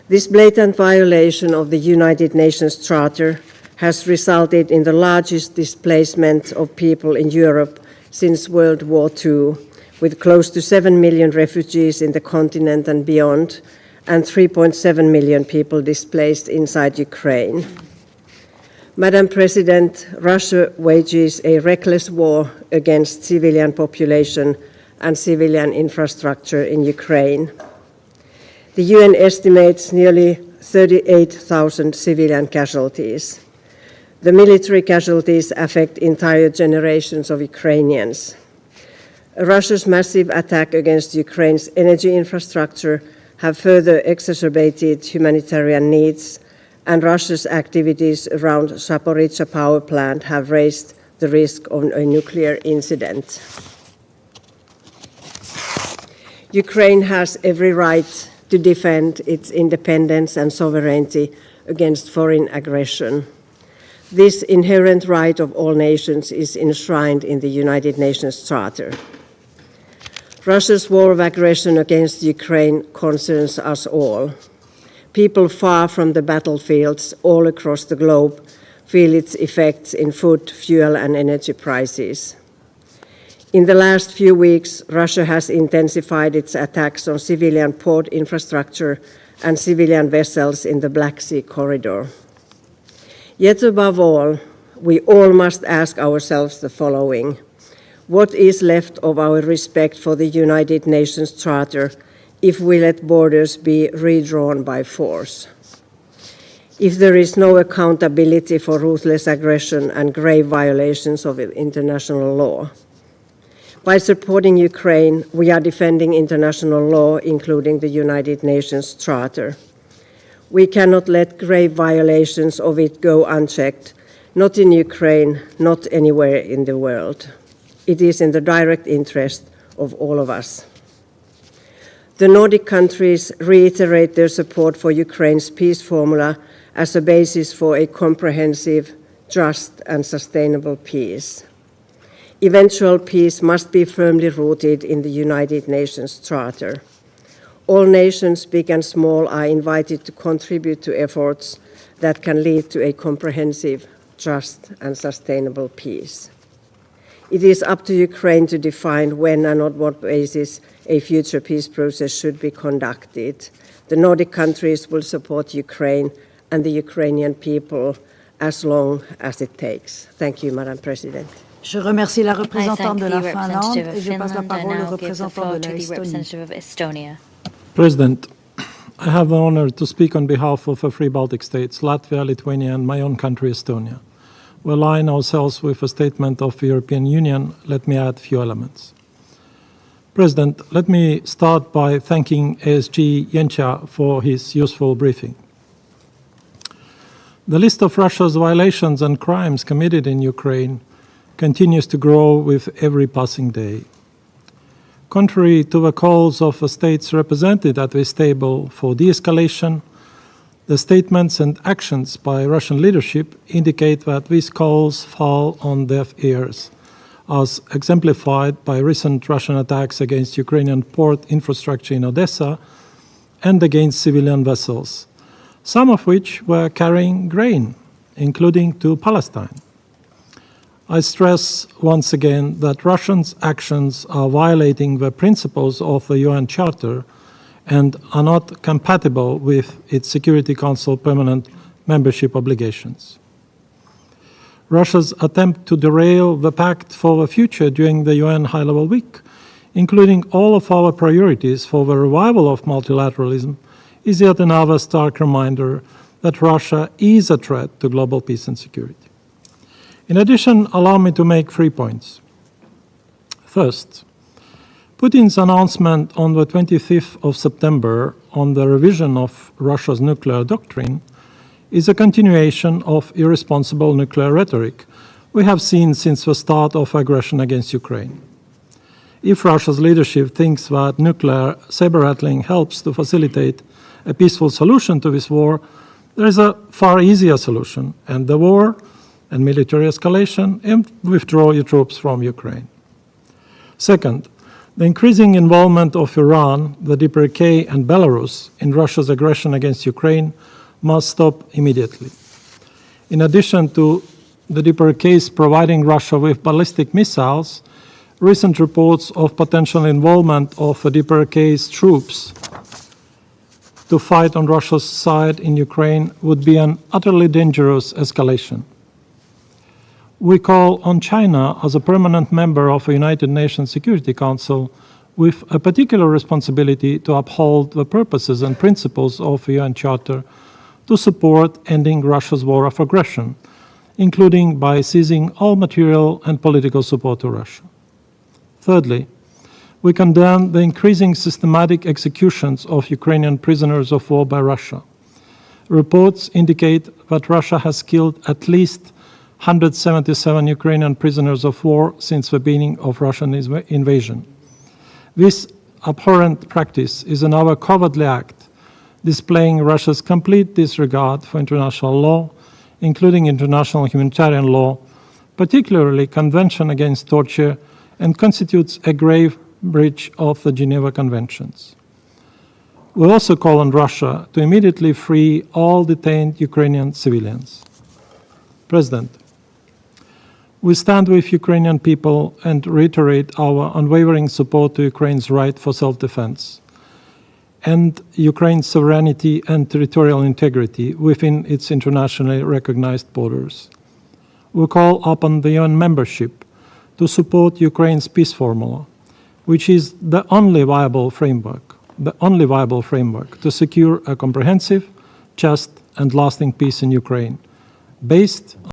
This blatant violation of the United Nations Charter has resulted in the largest displacement of people in Europe since World War II, with close to 7 million refugees in the continent and beyond, and 3.7 million people displaced inside Ukraine. Madam President, Russia wages a reckless war against civilian population and civilian infrastructure in Ukraine. The UN estimates nearly 38,000 civilian casualties. The military casualties affect entire generations of Ukrainians. Russia's massive attack against Ukraine's energy infrastructure have further exacerbated humanitarian needs, and Russia's activities around Zaporizhzhia power plant have raised the risk of a nuclear incident. Ukraine has every right to defend its independence and sovereignty against foreign aggression. This inherent right of all nations is enshrined in the United Nations Charter. Russia's war of aggression against Ukraine concerns us all. People far from the battlefields all across the globe feel its effects in food, fuel, and energy prices. In the last few weeks, Russia has intensified its attacks on civilian port infrastructure and civilian vessels in the Black Sea corridor. Yet above all, we all must ask ourselves the following: what is left of our respect for the United Nations Charter if we let borders be redrawn by force? If there is no accountability for ruthless aggression and grave violations of international law? By supporting Ukraine, we are defending international law, including the United Nations Charter. We cannot let grave violations of it go unchecked, not in Ukraine, not anywhere in the world. It is in the direct interest of all of us. The Nordic countries reiterate their support for Ukraine's peace formula as a basis for a comprehensive, just, and sustainable peace. Eventual peace must be firmly rooted in the United Nations Charter. All nations, big and small, are invited to contribute to efforts that can lead to a comprehensive, just, and sustainable peace. It is up to Ukraine to define when and on what basis a future peace process should be conducted. The Nordic countries will support Ukraine and the Ukrainian people as long as it takes. Thank you, Madam President.
Je remercie la représentante de la Finlande et je passe la parole au représentant de l'Estonie.
President, I have the honor to speak on behalf of the three Baltic states, Latvia, Lithuania, and my own country, Estonia. We align ourselves with a statement of the European Union. Let me add a few elements. President, let me start by thanking ASG Jenča for his useful briefing. The list of Russia's violations and crimes committed in Ukraine continues to grow with every passing day. Contrary to the calls of the states represented at this table for de-escalation, the statements and actions by Russian leadership indicate that these calls fall on deaf ears, as exemplified by recent Russian attacks against Ukrainian port infrastructure in Odessa and against civilian vessels, some of which were carrying grain, including to Palestine. I stress once again that Russia's actions are violating the principles of the UN Charter and are not compatible with its Security Council permanent membership obligations. Russia's attempt to derail the Pact for the Future during the UN High-Level Week, including all of our priorities for the revival of multilateralism, is yet another stark reminder that Russia is a threat to global peace and security. In addition, allow me to make 3 points. First, Putin's announcement on the 25th of September on the revision of Russia's nuclear doctrine is a continuation of irresponsible nuclear rhetoric we have seen since the start of aggression against Ukraine. If Russia's leadership thinks that nuclear saber-rattling helps to facilitate a peaceful solution to this war, there is a far easier solution: end the war and military escalation and withdraw your troops from Ukraine. Second, the increasing involvement of Iran, the DPRK, and Belarus in Russia's aggression against Ukraine must stop immediately. In addition to the DPRK's providing Russia with ballistic missiles, recent reports of potential involvement of the DPRK's troops to fight on Russia's side in Ukraine would be an utterly dangerous escalation. We call on China, as a permanent member of the United Nations Security Council, with a particular responsibility to uphold the purposes and principles of the UN Charter, to support ending Russia's war of aggression, including by ceasing all material and political support to Russia. Thirdly, we condemn the increasing systematic executions of Ukrainian prisoners of war by Russia. Reports indicate that Russia has killed at least 177 Ukrainian prisoners of war since the beginning of Russian invasion. This abhorrent practice is another cowardly act, displaying Russia's complete disregard for international law, including international humanitarian law, particularly Convention Against Torture, and constitutes a grave breach of the Geneva Conventions. We also call on Russia to immediately free all detained Ukrainian civilians. President, we stand with Ukrainian people and reiterate our unwavering support to Ukraine's right for self-defense and Ukraine's sovereignty and territorial integrity within its internationally recognized borders. We call upon the UN membership to support Ukraine's peace formula, which is the only viable framework to secure a comprehensive, just, and lasting peace in Ukraine, based